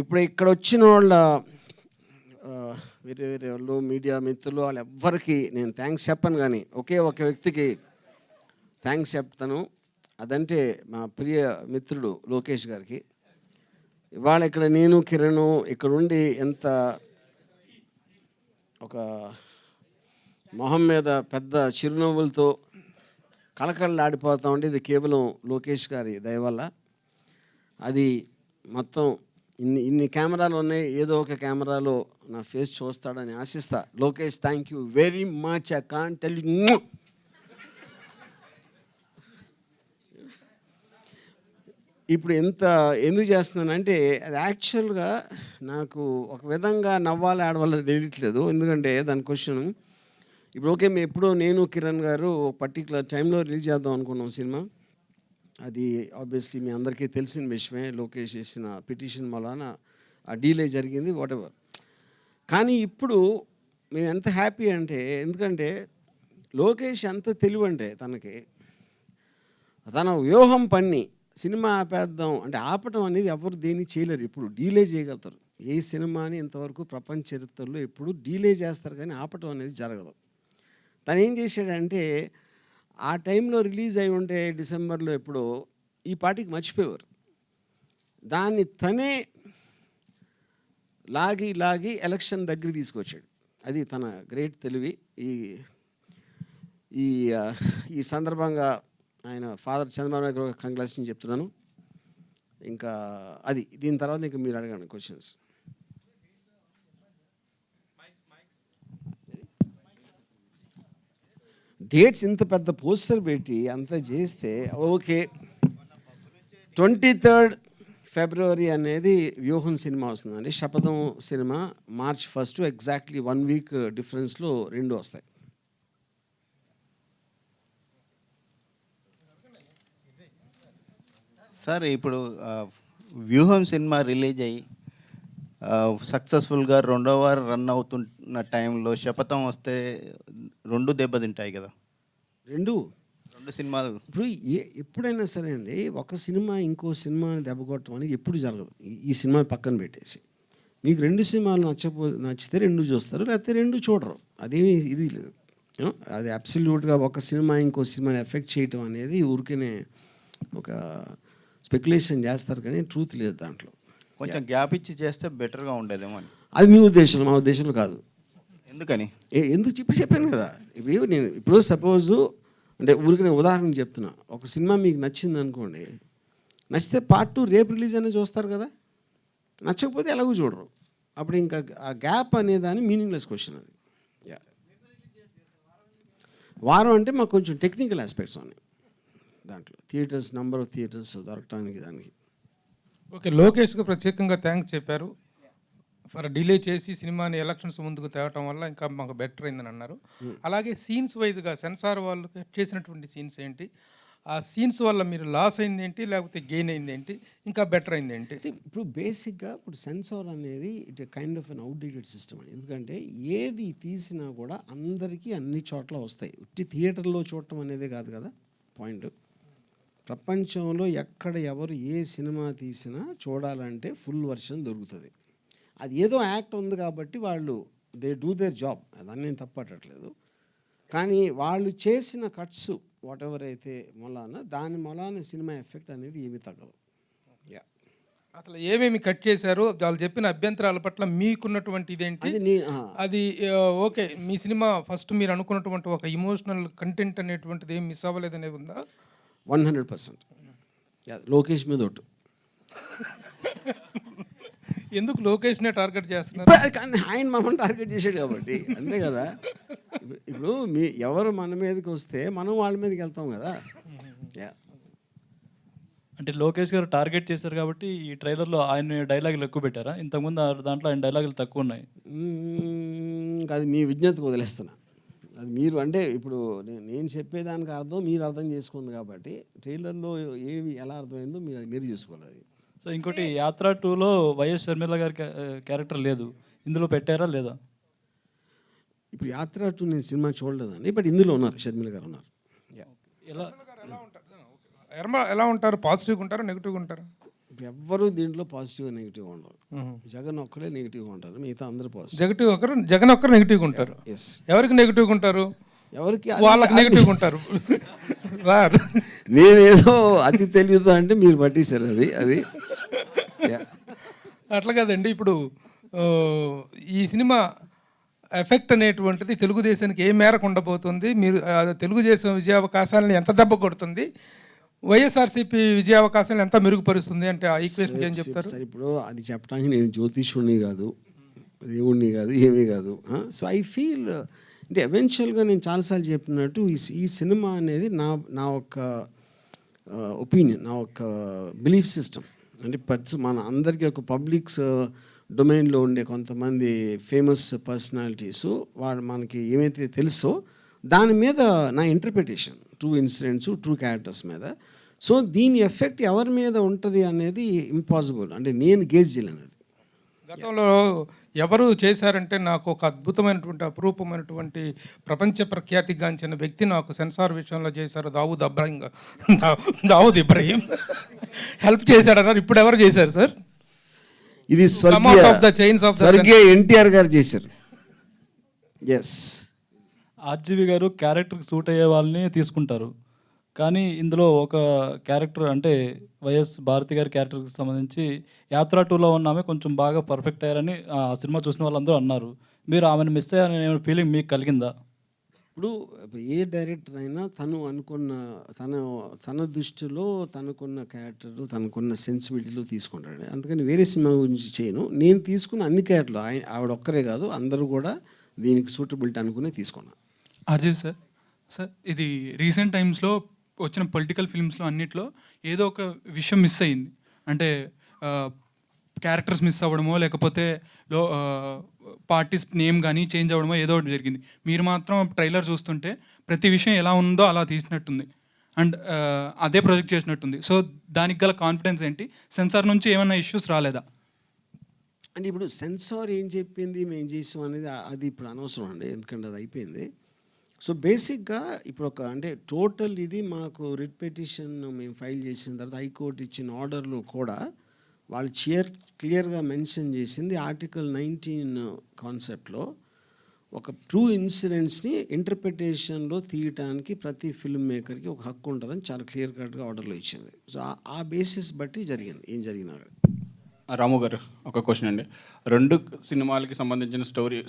ఇప్పుడు ఇక్కడ వచ్చిన వాళ్ళ వేరే వేరే వాళ్ళు మీడియా మిత్రులు వాళ్ళు ఎవ్వరికి నేను థ్యాంక్స్ చెప్పను, కానీ ఒకే ఒక వ్యక్తికి థ్యాంక్స్ చెప్తాను. అదంటే మా ప్రియ మిత్రుడు లోకేష్ గారికి. ఇవాళ ఇక్కడ నేను కిరణ్ ఇక్కడ ఉండి ఎంత ఒక మొహం మీద పెద్ద చిరునవ్వులతో కళకళలాడిపోతూ ఉండి, ఇది కేవలం లోకేష్ గారి దయ వల్ల. అది మొత్తం ఇన్ని కెమెరాలు ఉన్నాయి, ఏదో ఒక కెమెరాలో నా ఫేస్ చూస్తాడని ఆశిస్తా. Lokesh, thank you very much. I can't tell you. ఇప్పుడు ఎందుకు చేస్తున్నానంటే, అది యాక్చువల్గా నాకు ఒక విధంగా నవ్వాలి ఆడవాళ్ళది తెలియట్లేదు. ఎందుకంటే దాని క్వశ్చన్ ఇప్పుడు ఓకే, మేము ఎప్పుడో నేను కిరణ్ గారు పర్టికులర్ టైంలో రిలీజ్ చేద్దాం అనుకున్నాం సినిమా. అది ఆబ్వియస్లీ మీ అందరికీ తెలిసిన విషయమే. లోకేష్ చేసిన పిటిషన్ వలన ఆ డీలే జరిగింది, వాట్ ఎవర్. కానీ ఇప్పుడు మేము ఎంత హ్యాపీ అంటే, ఎందుకంటే లోకేష్ ఎంత తెలివంటే తన వ్యూహం పన్ని సినిమా ఆపేద్దాం అంటే ఆపటం అనేది ఎవరు దేన్ని చేయలేరు. ఇప్పుడు డీలే చేయగలుగుతారు. ఏ సినిమాని ఇంతవరకు ప్రపంచ చరిత్రలో ఎప్పుడు డీలే చేస్తారు, కానీ ఆపటం అనేది జరగదు. తను ఏం చేశాడంటే, ఆ టైంలో రిలీజ్ అయి ఉంటే డిసెంబర్లో ఎప్పుడో ఈ పార్టీకి మర్చిపోయేవారు. దాన్ని తనే లాగి ఎలక్షన్ దగ్గర తీసుకొచ్చాడు. అది తన గ్రేట్ తెలివి. ఈ సందర్భంగా ఆయన ఫాదర్ చంద్రబాబు నాయుడు గారు కంగ్రాచులేషన్ చెప్తున్నాను. ఇంకా అది దీని తర్వాత ఇంకా మీరు అడగండి క్వశ్చన్స్. డేట్స్ ఇంత పెద్ద పోస్టర్ పెట్టి అంత చేస్తే ఓకే. 23rd ఫిబ్రవరి అనేది వ్యూహం సినిమా వస్తుందండి. శపథం సినిమా March 1 ఎగ్జాక్ట్లీ 1 వీక్ డిఫరెన్స్లో రెండు వస్తాయి. సార్, ఇప్పుడు వ్యూహం సినిమా రిలీజ్ అయ్యి సక్సెస్ఫుల్గా 2వ వారం రన్ అవుతున్న టైంలో శపథం వస్తే రెండు దెబ్బతింటాయి కదా. రెండు సినిమాలు ఇప్పుడు ఎప్పుడైనా సరే అండి, ఒక సినిమా ఇంకో సినిమాని దెబ్బకొట్టడం అనేది ఎప్పుడు జరగదు. ఈ సినిమా పక్కన పెట్టేసి మీకు రెండు సినిమాలు నచ్చితే రెండు చూస్తారు, లేకపోతే రెండు చూడరు. అదేమీ ఇది లేదు. అది అబ్సల్యూట్గా ఒక సినిమా ఇంకో సినిమాని ఎఫెక్ట్ చేయటం అనేది ఊరికేనే ఒక స్పెక్యులేషన్ చేస్తారు, కానీ ట్రూత్ లేదు దాంట్లో. కొంచెం గ్యాప్ ఇచ్చి చేస్తే బెటర్గా ఉండేదేమో అని. అది మీ ఉద్దేశం, మా ఉద్దేశంలో కాదు. ఎందుకని? ఎందుకు చెప్పాను కదా. ఇప్పుడు సపోజు అంటే ఊరికి నేను ఉదాహరణ చెప్తున్నా. ఒక సినిమా మీకు నచ్చింది అనుకోండి, నచ్చితే Part 2 రేపు రిలీజ్ అనేది చూస్తారు కదా. నచ్చకపోతే ఎలాగో చూడరు. అప్పుడు ఇంకా ఆ గ్యాప్ అనేదాన్ని మీనింగ్లెస్ క్వశ్చన్ అది. వారం అంటే మాకు కొంచెం టెక్నికల్ ఆస్పెక్ట్స్ ఉన్నాయి దాంట్లో. థియేటర్స్, నెంబర్ ఆఫ్ థియేటర్స్ దొరకటానికి దానికి. ఓకే, లోకేష్కి ప్రత్యేకంగా థ్యాంక్స్ చెప్పారు. ఫర్ డిలే చేసి సినిమాని ఎలక్షన్స్ ముందుకు తేవటం వల్ల ఇంకా మాకు బెటర్ అయిందని అన్నారు. అలాగే సీన్స్ వైజ్గా సెన్సార్ వాళ్ళు కట్ చేసినటువంటి సీన్స్ ఏంటి, ఆ సీన్స్ వల్ల మీరు లాస్ అయింది ఏంటి, లేకపోతే గెయిన్ అయింది ఏంటి, ఇంకా బెటర్ అయింది ఏంటి? ఇప్పుడు బేసిక్గా ఇప్పుడు సెన్సార్ అనేది it kind of an outdated system అని. ఎందుకంటే ఏది తీసినా కూడా అందరికీ అన్ని చోట్ల వస్తాయి. ఉట్టి థియేటర్లో చూడటం అనేది కాదు కదా పాయింట్. ప్రపంచంలో ఎక్కడ ఎవరు ఏ సినిమా తీసినా చూడాలంటే ఫుల్ వర్షన్ దొరుకుతుంది. అది ఏదో యాక్ట్ ఉంది కాబట్టి వాళ్ళు దే డూ దేర్ జాబ్, దాన్ని నేను తప్పట్టట్లేదు. కానీ వాళ్ళు చేసిన కట్స్ వాట్ ఎవర్ అయితే దాని మొలాన సినిమా ఎఫెక్ట్ అనేది ఏమీ తగ్గదు. అసలు ఏమేమి కట్ చేశారు, వాళ్ళు చెప్పిన అభ్యంతరాల పట్ల మీకున్నటువంటి ఇదేంటి? అది ఓకే, మీ సినిమా ఫస్ట్ మీరు అనుకున్నటువంటి ఒక ఇమోషనల్ కంటెంట్ అనేటువంటిది ఏం మిస్ అవ్వలేదు అనేది ఉందా? 100%. లోకేష్ మీద ఒట్టు. ఎందుకు లోకేష్నే టార్గెట్ చేస్తున్నారు? కానీ ఆయన మమ్మల్ని టార్గెట్ చేశాడు కాబట్టి అంతే కదా. ఇప్పుడు ఎవరు మన మీదకి వస్తే మనం వాళ్ళ మీదకి వెళ్తాం కదా. అంటే లోకేష్ గారు టార్గెట్ చేశారు కాబట్టి ఈ ట్రైలర్లో ఆయన డైలాగులు ఎక్కువ పెట్టారా? ఇంతకుముందు దాంట్లో ఆయన డైలాగులు తక్కువ ఉన్నాయి. అది మీ విజ్ఞతకు వదిలేస్తున్నా. అది మీరు అంటే ఇప్పుడు నేను చెప్పేదానికి అర్థం మీరు అర్థం చేసుకుంది కాబట్టి ట్రైలర్లో ఏవి ఎలా అర్థమైందో మీరు చూసుకోవాలి. సో ఇంకోటి యాత్ర 2లో వైఎస్ షర్మిల గారి క్యారెక్టర్ లేదు, ఇందులో పెట్టారా లేదా? ఇప్పుడు యాత్ర 2 నేను సినిమా చూడలేదండి, బట్ ఇందులో ఉన్నారు, షర్మిల గారు ఉన్నారు. ఎలా ఉంటారు? పాజిటివ్గా ఉంటారా, నెగిటివ్గా ఉంటారా? ఇప్పుడు ఎవ్వరూ దీంట్లో పాజిటివ్ నెగిటివ్ ఉండరు. జగన్ ఒక్కడే నెగిటివ్గా ఉంటారు, మిగతా అందరూ పాజిటివ్. జగన్ ఒక్కరు నెగిటివ్గా ఉంటారు. ఎస్. ఎవరికి నెగిటివ్గా ఉంటారు? ఎవరికి వాళ్ళకి నెగిటివ్గా ఉంటారు. సార్ నేనేదో అతి తెలియదు అంటే మీరు పట్టేశారు అది. Yeah. అట్లా కాదండి. ఇప్పుడు ఈ సినిమా ఎఫెక్ట్ అనేటువంటిది తెలుగుదేశానికి ఏ మేరకు ఉండబోతుంది? మీరు తెలుగుదేశం విజయావకాశాలను ఎంత దెబ్బ కొడుతుంది? వైఎస్ఆర్సీపీ విజయావకాశాలను ఎంత మెరుగుపరుస్తుంది అంటే ఆ ఈక్వేషన్ ఏం చెప్తారు? సరే, ఇప్పుడు అది చెప్పడానికి నేను జ్యోతిష్యుడిని కాదు, దేవుణ్ణి కాదు, ఏమీ కాదు. సో ఐ ఫీల్ అంటే ఎవెన్చువల్గా నేను చాలాసార్లు చెప్పినట్టు ఈ సినిమా అనేది నా ఒక ఒపీనియన్, నా ఒక బిలీఫ్ సిస్టమ్. అంటే మన అందరికీ ఒక పబ్లిక్స్ డొమైన్లో ఉండే కొంతమంది ఫేమస్ పర్సనాలిటీస్ వాళ్ళు మనకి ఏమైతే తెలుసో దాని మీద నా interpretation, true incidents, true characters మీద. సో దీని ఎఫెక్ట్ ఎవరి మీద ఉంటుంది అనేది ఇంపాసిబుల్, అంటే నేను గేజ్ చేయలేను. అది గతంలో ఎవరు చేశారంటే నాకు ఒక అద్భుతమైనటువంటి అపురూపమైనటువంటి ప్రపంచ ప్రఖ్యాతిగాంచిన వ్యక్తి నాకు సెన్సార్ విషయంలో చేశారు, దావూద్ ఇబ్రహీం హెల్ప్ చేశాడన్నారు. ఇప్పుడు ఎవరు చేశారు సార్? ఇది స్వర్గీయ ఎన్టీఆర్ గారు చేశారు. ఎస్. ఆర్జీవి గారు క్యారెక్టర్కి సూట్ అయ్యే వాళ్ళని తీసుకుంటారు, కానీ ఇందులో ఒక క్యారెక్టర్ అంటే వైఎస్ భారతి గారి క్యారెక్టర్కి సంబంధించి యాత్ర 2లో ఉన్న ఆమె కొంచెం బాగా పర్ఫెక్ట్ అయ్యారని ఆ సినిమా చూసిన వాళ్ళందరూ అన్నారు. మీరు ఆమెను మిస్ అయ్యారనే ఫీలింగ్ మీకు కలిగిందా? ఇప్పుడు ఏ డైరెక్టర్ అయినా తను అనుకున్న తన దృష్టిలో తనకున్న క్యారెక్టర్, తనకున్న సెన్సిబిలిటీలు తీసుకుంటాడు. అందుకని వేరే సినిమా గురించి చేయను. నేను తీసుకున్న అన్ని క్యారెక్టర్లు ఆవిడ ఒక్కరే కాదు, అందరూ కూడా దీనికి సూటబిలిటీ అనుకునే తీసుకున్నాను. ఆర్జీవి సార్, ఇది రీసెంట్ టైమ్స్లో వచ్చిన పొలిటికల్ ఫిల్మ్స్లో అన్నిట్లో ఏదో ఒక విషయం మిస్ అయ్యింది. అంటే క్యారెక్టర్స్ మిస్ అవ్వడమో లేకపోతే పార్టీస్ నేమ్ కానీ చేంజ్ అవ్వడమో ఏదో ఒకటి జరిగింది. మీరు మాత్రం ట్రైలర్ చూస్తుంటే ప్రతి విషయం ఎలా ఉందో అలా తీసినట్టుంది అండ్ అదే ప్రొజెక్ట్ చేసినట్టుంది. సో దానికి గల కాన్ఫిడెన్స్ ఏంటి? సెన్సార్ నుంచి ఏమైనా ఇష్యూస్ రాలేదా? అంటే ఇప్పుడు సెన్సార్ ఏం చెప్పింది, మేము చేసాం అనేది అది ఇప్పుడు అనవసరం అండి, ఎందుకంటే అది అయిపోయింది. సో బేసిక్గా ఇప్పుడు అంటే టోటల్ ఇది మాకు రిట్ పిటిషన్ మేము ఫైల్ చేసిన తర్వాత హైకోర్టు ఇచ్చిన ఆర్డర్లు కూడా వాళ్ళు క్లియర్గా మెన్షన్ చేసింది ఆర్టికల్ 19 కాన్సెప్ట్లో ఒక ట్రూ ఇన్సిడెంట్స్ని ఇంటర్ప్రిటేషన్లో తీయటానికి ప్రతి ఫిల్మ్ మేకర్కి ఒక హక్కు ఉంటుందని చాలా క్లియర్ కట్గా ఆర్డర్లో ఇచ్చింది. సో ఆ బేసిస్ బట్టి జరిగింది ఏం జరిగినా. రాము గారు, ఒక క్వశ్చన్ అండి. 2 సినిమాలకి సంబంధించిన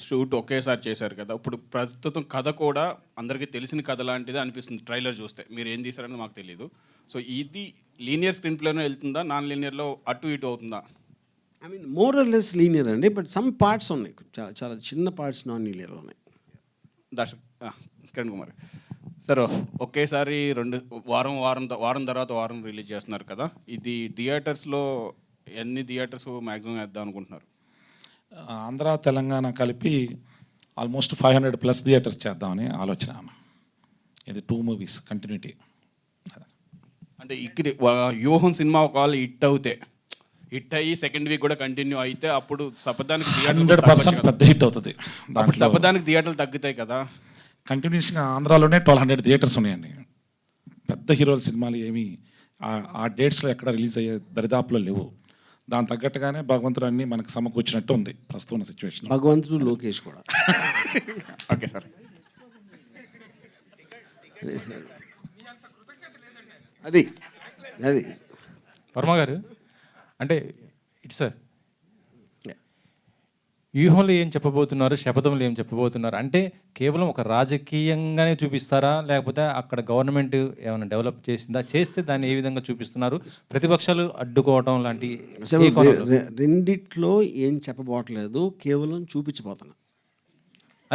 షూట్ ఒకేసారి చేశారు కదా, ఇప్పుడు ప్రస్తుతం కథ కూడా అందరికీ తెలిసిన కథ లాంటిదే అనిపిస్తుంది ట్రైలర్ చూస్తే. మీరు ఏం తీశారని మాకు తెలియదు. సో ఇది లీనియర్ స్క్రీన్ ప్లేలో వెళ్తుందా, నాన్ లీనియర్లో అటు ఇటు అవుతుందా? I mean more or less linear అండి, బట్ సమ్ పార్ట్స్ ఉన్నాయి, చాలా చిన్న పార్ట్స్ నాన్ లీనియర్ ఉన్నాయి. కిరణ్ కుమార్ సార్, ఒకేసారి వారం తర్వాత వారం రిలీజ్ చేస్తున్నారు కదా, ఇది థియేటర్స్లో ఎన్ని థియేటర్స్ మ్యాక్సిమం వేద్దాం అనుకుంటున్నారు? ఆంధ్ర తెలంగాణ కలిపి ఆల్మోస్ట్ 500+ థియేటర్స్ చేద్దామని ఆలోచన. ఇది 2 మూవీస్ కంటిన్యూటీ. అంటే ఇక్కడ వ్యూహం సినిమా ఒకవేళ హిట్ అయ్యి సెకండ్ వీక్ కూడా కంటిన్యూ అయితే అప్పుడు సపదానికి 100% పెద్ద హిట్ అవుతుంది. సపదానికి థియేటర్లు తగ్గుతాయి కదా. కంటిన్యూషన్గా ఆంధ్రాలోనే 1200 థియేటర్స్ ఉన్నాయండి. పెద్ద హీరోల సినిమాలు ఏమి ఆ డేట్స్లో ఎక్కడ రిలీజ్ అయ్యే దరిదాపులో లేవు. దాని తగ్గట్టుగానే భగవంతుడు అన్ని మనకు సమకూర్చినట్టు ఉంది ప్రస్తుతం ఉన్న సిచ్యువేషన్. భగవంతుడు లోకేష్ కూడా. Okay sir. అది వర్మ గారు, అంటే ఇట్స్ సార్ వ్యూహంలో ఏం చెప్పబోతున్నారు, శపథంలో ఏం చెప్పబోతున్నారు అంటే కేవలం ఒక రాజకీయంగానే చూపిస్తారా, లేకపోతే అక్కడ గవర్నమెంట్ ఏమైనా డెవలప్ చేసిందా, చేస్తే దాన్ని ఏ విధంగా చూపిస్తున్నారు, ప్రతిపక్షాలు అడ్డుకోవడం లాంటి? రెండిట్లో ఏం చెప్పబోట్లేదు, కేవలం చూపించబోతున్నా.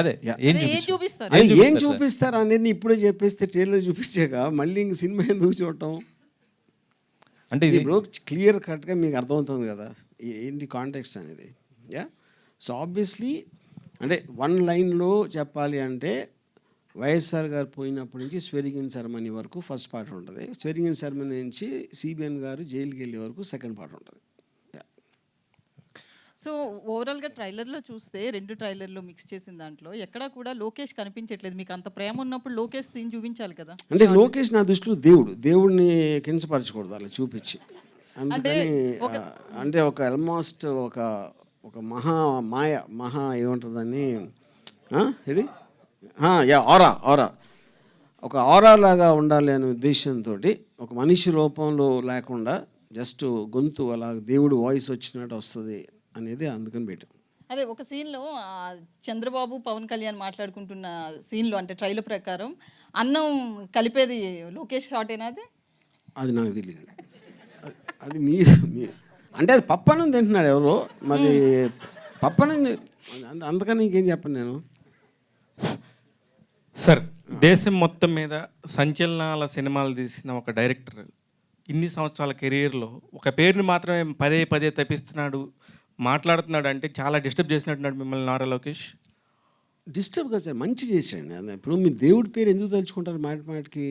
అదే ఏం చూపిస్తారు అనేది ఇప్పుడే చెప్పేస్తే ట్రైలర్ చూపించాక మళ్ళీ ఇంక సినిమా ఎందుకు చూడటం అంటే ఇప్పుడు క్లియర్ కట్గా మీకు అర్థమవుతుంది కదా ఏంటి కాంటెక్స్ట్ అనేది. యా, సో ఆబ్వియస్లీ అంటే 1 లైన్లో చెప్పాలి అంటే వైఎస్ఆర్ గారు పోయినప్పటి నుంచి స్వెరింగ్ సెరమనీ వరకు ఫస్ట్ పార్ట్ ఉంటుంది, స్వెరింగ్ సెరమనీ నుంచి సిబిఎన్ గారు జైలుకి వెళ్ళే వరకు సెకండ్ పార్ట్ ఉంటుంది. సో ఓవరాల్గా ట్రైలర్లో చూస్తే 2 ట్రైలర్లు మిక్స్ చేసిన దాంట్లో ఎక్కడా కూడా లోకేష్ కనిపించట్లేదు. మీకు అంత ప్రేమ ఉన్నప్పుడు లోకేష్ సీన్ చూపించాలి కదా. అంటే లోకేష్ నా దృష్టిలో దేవుడిని కించపరచకూడదు అలా చూపించి. అందుకని అంటే ఒక ఆల్మోస్ట్ ఒక ఒక మహా ఏముంటుందని ఇది ఆరా ఒక ఆరా లాగా ఉండాలి అనే ఉద్దేశంతో ఒక మనిషి రూపంలో లేకుండా జస్ట్ గొంతు అలా దేవుడు వాయిస్ వచ్చినట్టు వస్తుంది అనేది అందుకని పెట్టాం. అదే ఒక సీన్లో చంద్రబాబు పవన్ కళ్యాణ్ మాట్లాడుకుంటున్న సీన్లో అంటే ట్రైలర్ ప్రకారం అన్నం కలిపేది లోకేష్ షాటేనా అది? అది నాకు తెలియదు. అది మీరు అంటే అది పప్పనం తింటున్నాడు ఎవరో మరి పప్పనం అందుకని ఇంకేం చెప్పను నేను. సార్, దేశం మొత్తం మీద సంచలనాల సినిమాలు తీసిన ఒక డైరెక్టర్ ఇన్ని సంవత్సరాల కెరీర్లో ఒక పేరుని మాత్రమే పదే పదే తప్పిస్తున్నాడు, మాట్లాడుతున్నాడు అంటే చాలా డిస్టర్బ్ చేసినట్టున్నాడు మిమ్మల్ని నారా లోకేష్. డిస్టర్బ్ కదా, మంచి చేసాడు. ఇప్పుడు మీరు దేవుడి పేరు ఎందుకు తలుచుకుంటారు మాటికి?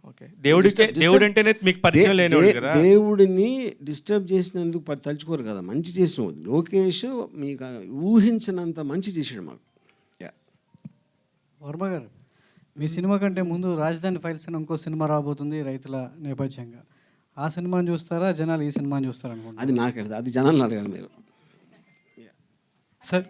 ఓకే, దేవుడు అంటేనే మీకు పరిచయం లేనివాడు కదా. దేవుడిని డిస్టర్బ్ చేసినందుకు తలుచుకోరు కదా, మంచి చేసిన లోకేష్ మీకు ఊహించినంత మంచి చేసాడు మాకు. వర్మ గారు, మీ సినిమా కంటే ముందు రాజధాని ఫైల్స్ అని ఇంకో సినిమా రాబోతుంది రైతుల నేపథ్యంగా. ఆ సినిమాని చూస్తారా జనాలు ఈ సినిమాని చూస్తారా అనుకుంటా? అది నాకు అది జనాలను అడగాలి మీరు. సార్,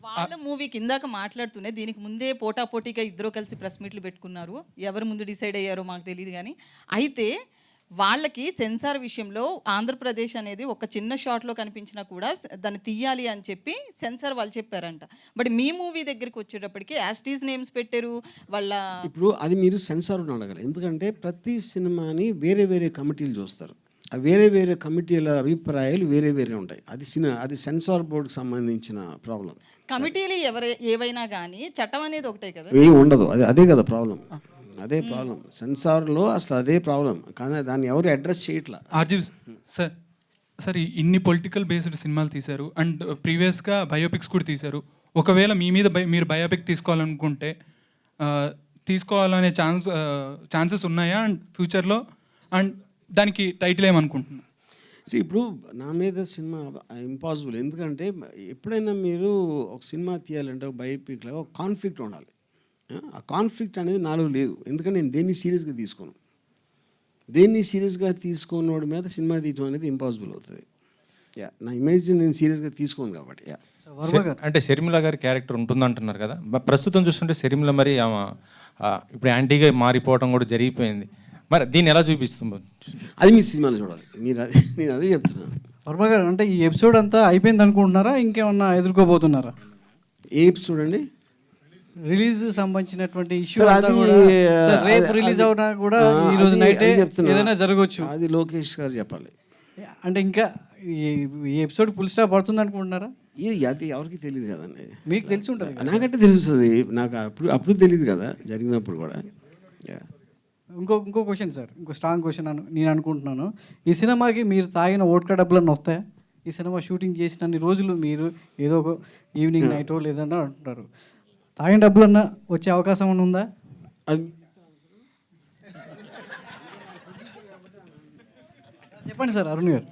వాళ్ళ మూవీకి ఇందాక మాట్లాడుతూనే దీనికి ముందే పోటాపోటీగా ఇద్దరు కలిసి ప్రెస్ మీట్లు పెట్టుకున్నారు. ఎవరు ముందు డిసైడ్ అయ్యారో మాకు తెలియదు కానీ, అయితే వాళ్ళకి సెన్సార్ విషయంలో ఆంధ్రప్రదేశ్ అనేది ఒక చిన్న షాట్లో కనిపించినా కూడా దాన్ని తీయాలి అని చెప్పి సెన్సార్ వాళ్ళు చెప్పారంట. బట్ మీ మూవీ దగ్గరికి వచ్చేటప్పటికి యాస్టీస్ నేమ్స్ పెట్టారు వాళ్ళ. ఇప్పుడు అది మీరు సెన్సార్ అడగాలి, ఎందుకంటే ప్రతి సినిమాని వేరే వేరే కమిటీలు చూస్తారు. ఆ వేరే వేరే కమిటీల అభిప్రాయాలు వేరే వేరే ఉంటాయి. అది సెన్సార్ బోర్డుకి సంబంధించిన ప్రాబ్లం. కమిటీలు ఏవైనా కానీ చట్టం అనేది ఒకటే కదా, ఏమి ఉండదు. అదే కదా ప్రాబ్లం, అదే ప్రాబ్లం. సెన్సార్లో అసలు అదే ప్రాబ్లం, కానీ దాన్ని ఎవరు అడ్రస్ చేయట్లా. ఆర్జీవ్ సార్, సార్ ఇన్ని పొలిటికల్ బేస్డ్ సినిమాలు తీశారు అండ్ ప్రీవియస్గా బయోపిక్స్ కూడా తీశారు. ఒకవేళ మీ మీద మీరు బయోపిక్ తీసుకోవాలనుకుంటే తీసుకోవాలనే ఛాన్సెస్ ఉన్నాయా అండ్ ఫ్యూచర్లో? అండ్ దానికి టైటిల్ ఏమనుకుంటున్నా? ఇప్పుడు నా మీద సినిమా ఇంపాసిబుల్, ఎందుకంటే ఎప్పుడైనా మీరు ఒక సినిమా తీయాలంటే ఒక బయోపిక్లో ఒక కాన్ఫ్లిక్ట్ ఉండాలి. ఆ కాన్ఫ్లిక్ట్ అనేది నాలో లేదు, ఎందుకంటే నేను దేన్ని సీరియస్గా తీసుకోను. దేన్ని సీరియస్గా తీసుకోనోడి మీద సినిమా తీయడం అనేది ఇంపాసిబుల్ అవుతుంది. నా ఇమేజ్ నేను సీరియస్గా తీసుకోను కాబట్టి. అంటే షర్మిల గారి క్యారెక్టర్ ఉంటుందంటున్నారు కదా, ప్రస్తుతం చూస్తుంటే షర్మిల మరి ఇప్పుడు యాంటీగా మారిపోవడం కూడా జరిగిపోయింది. మరి దీన్ని ఎలా చూపిస్తుంది? అది మీ సినిమాలో చూడాలి. నేను అదే చెప్తున్నాను. వర్మ గారు, అంటే ఈ ఎపిసోడ్ అంతా అయిపోయింది అనుకుంటున్నారా, ఇంకేమన్నా ఎదుర్కోబోతున్నారా? ఏ ఎపిసోడ్ అండి? రిలీజ్ సంబంధించినటువంటి ఇష్యూ రేపు రిలీజ్ అవునా కూడా ఈ రోజు నైట్ ఏదైనా జరగవచ్చు. అది లోకేష్ గారు చెప్పాలి. అంటే ఇంకా ఈ ఎపిసోడ్ ఫుల్ స్టాప్ పడుతుంది అనుకుంటున్నారా? అది ఎవరికి తెలియదు కదండి. మీకు తెలిసి ఉంటుంది. నాకంటే తెలుస్తుంది, నాకు అప్పుడు తెలియదు కదా, జరిగినప్పుడు కూడా. ఇంకో క్వశ్చన్ సార్, ఇంకో స్ట్రాంగ్ క్వశ్చన్ నేను అనుకుంటున్నాను. ఈ సినిమాకి మీరు తాగిన ఓట్కా డబ్బులన్నీ వస్తాయా? ఈ సినిమా షూటింగ్ చేసినన్ని రోజులు మీరు ఏదో ఒక ఈవినింగ్ నైటో లేదన్నా అంటున్నారు, తాగిన డబ్బులన్నా వచ్చే అవకాశం ఏమైనా ఉందా? చెప్పండి సార్ అరుణ్ గారు.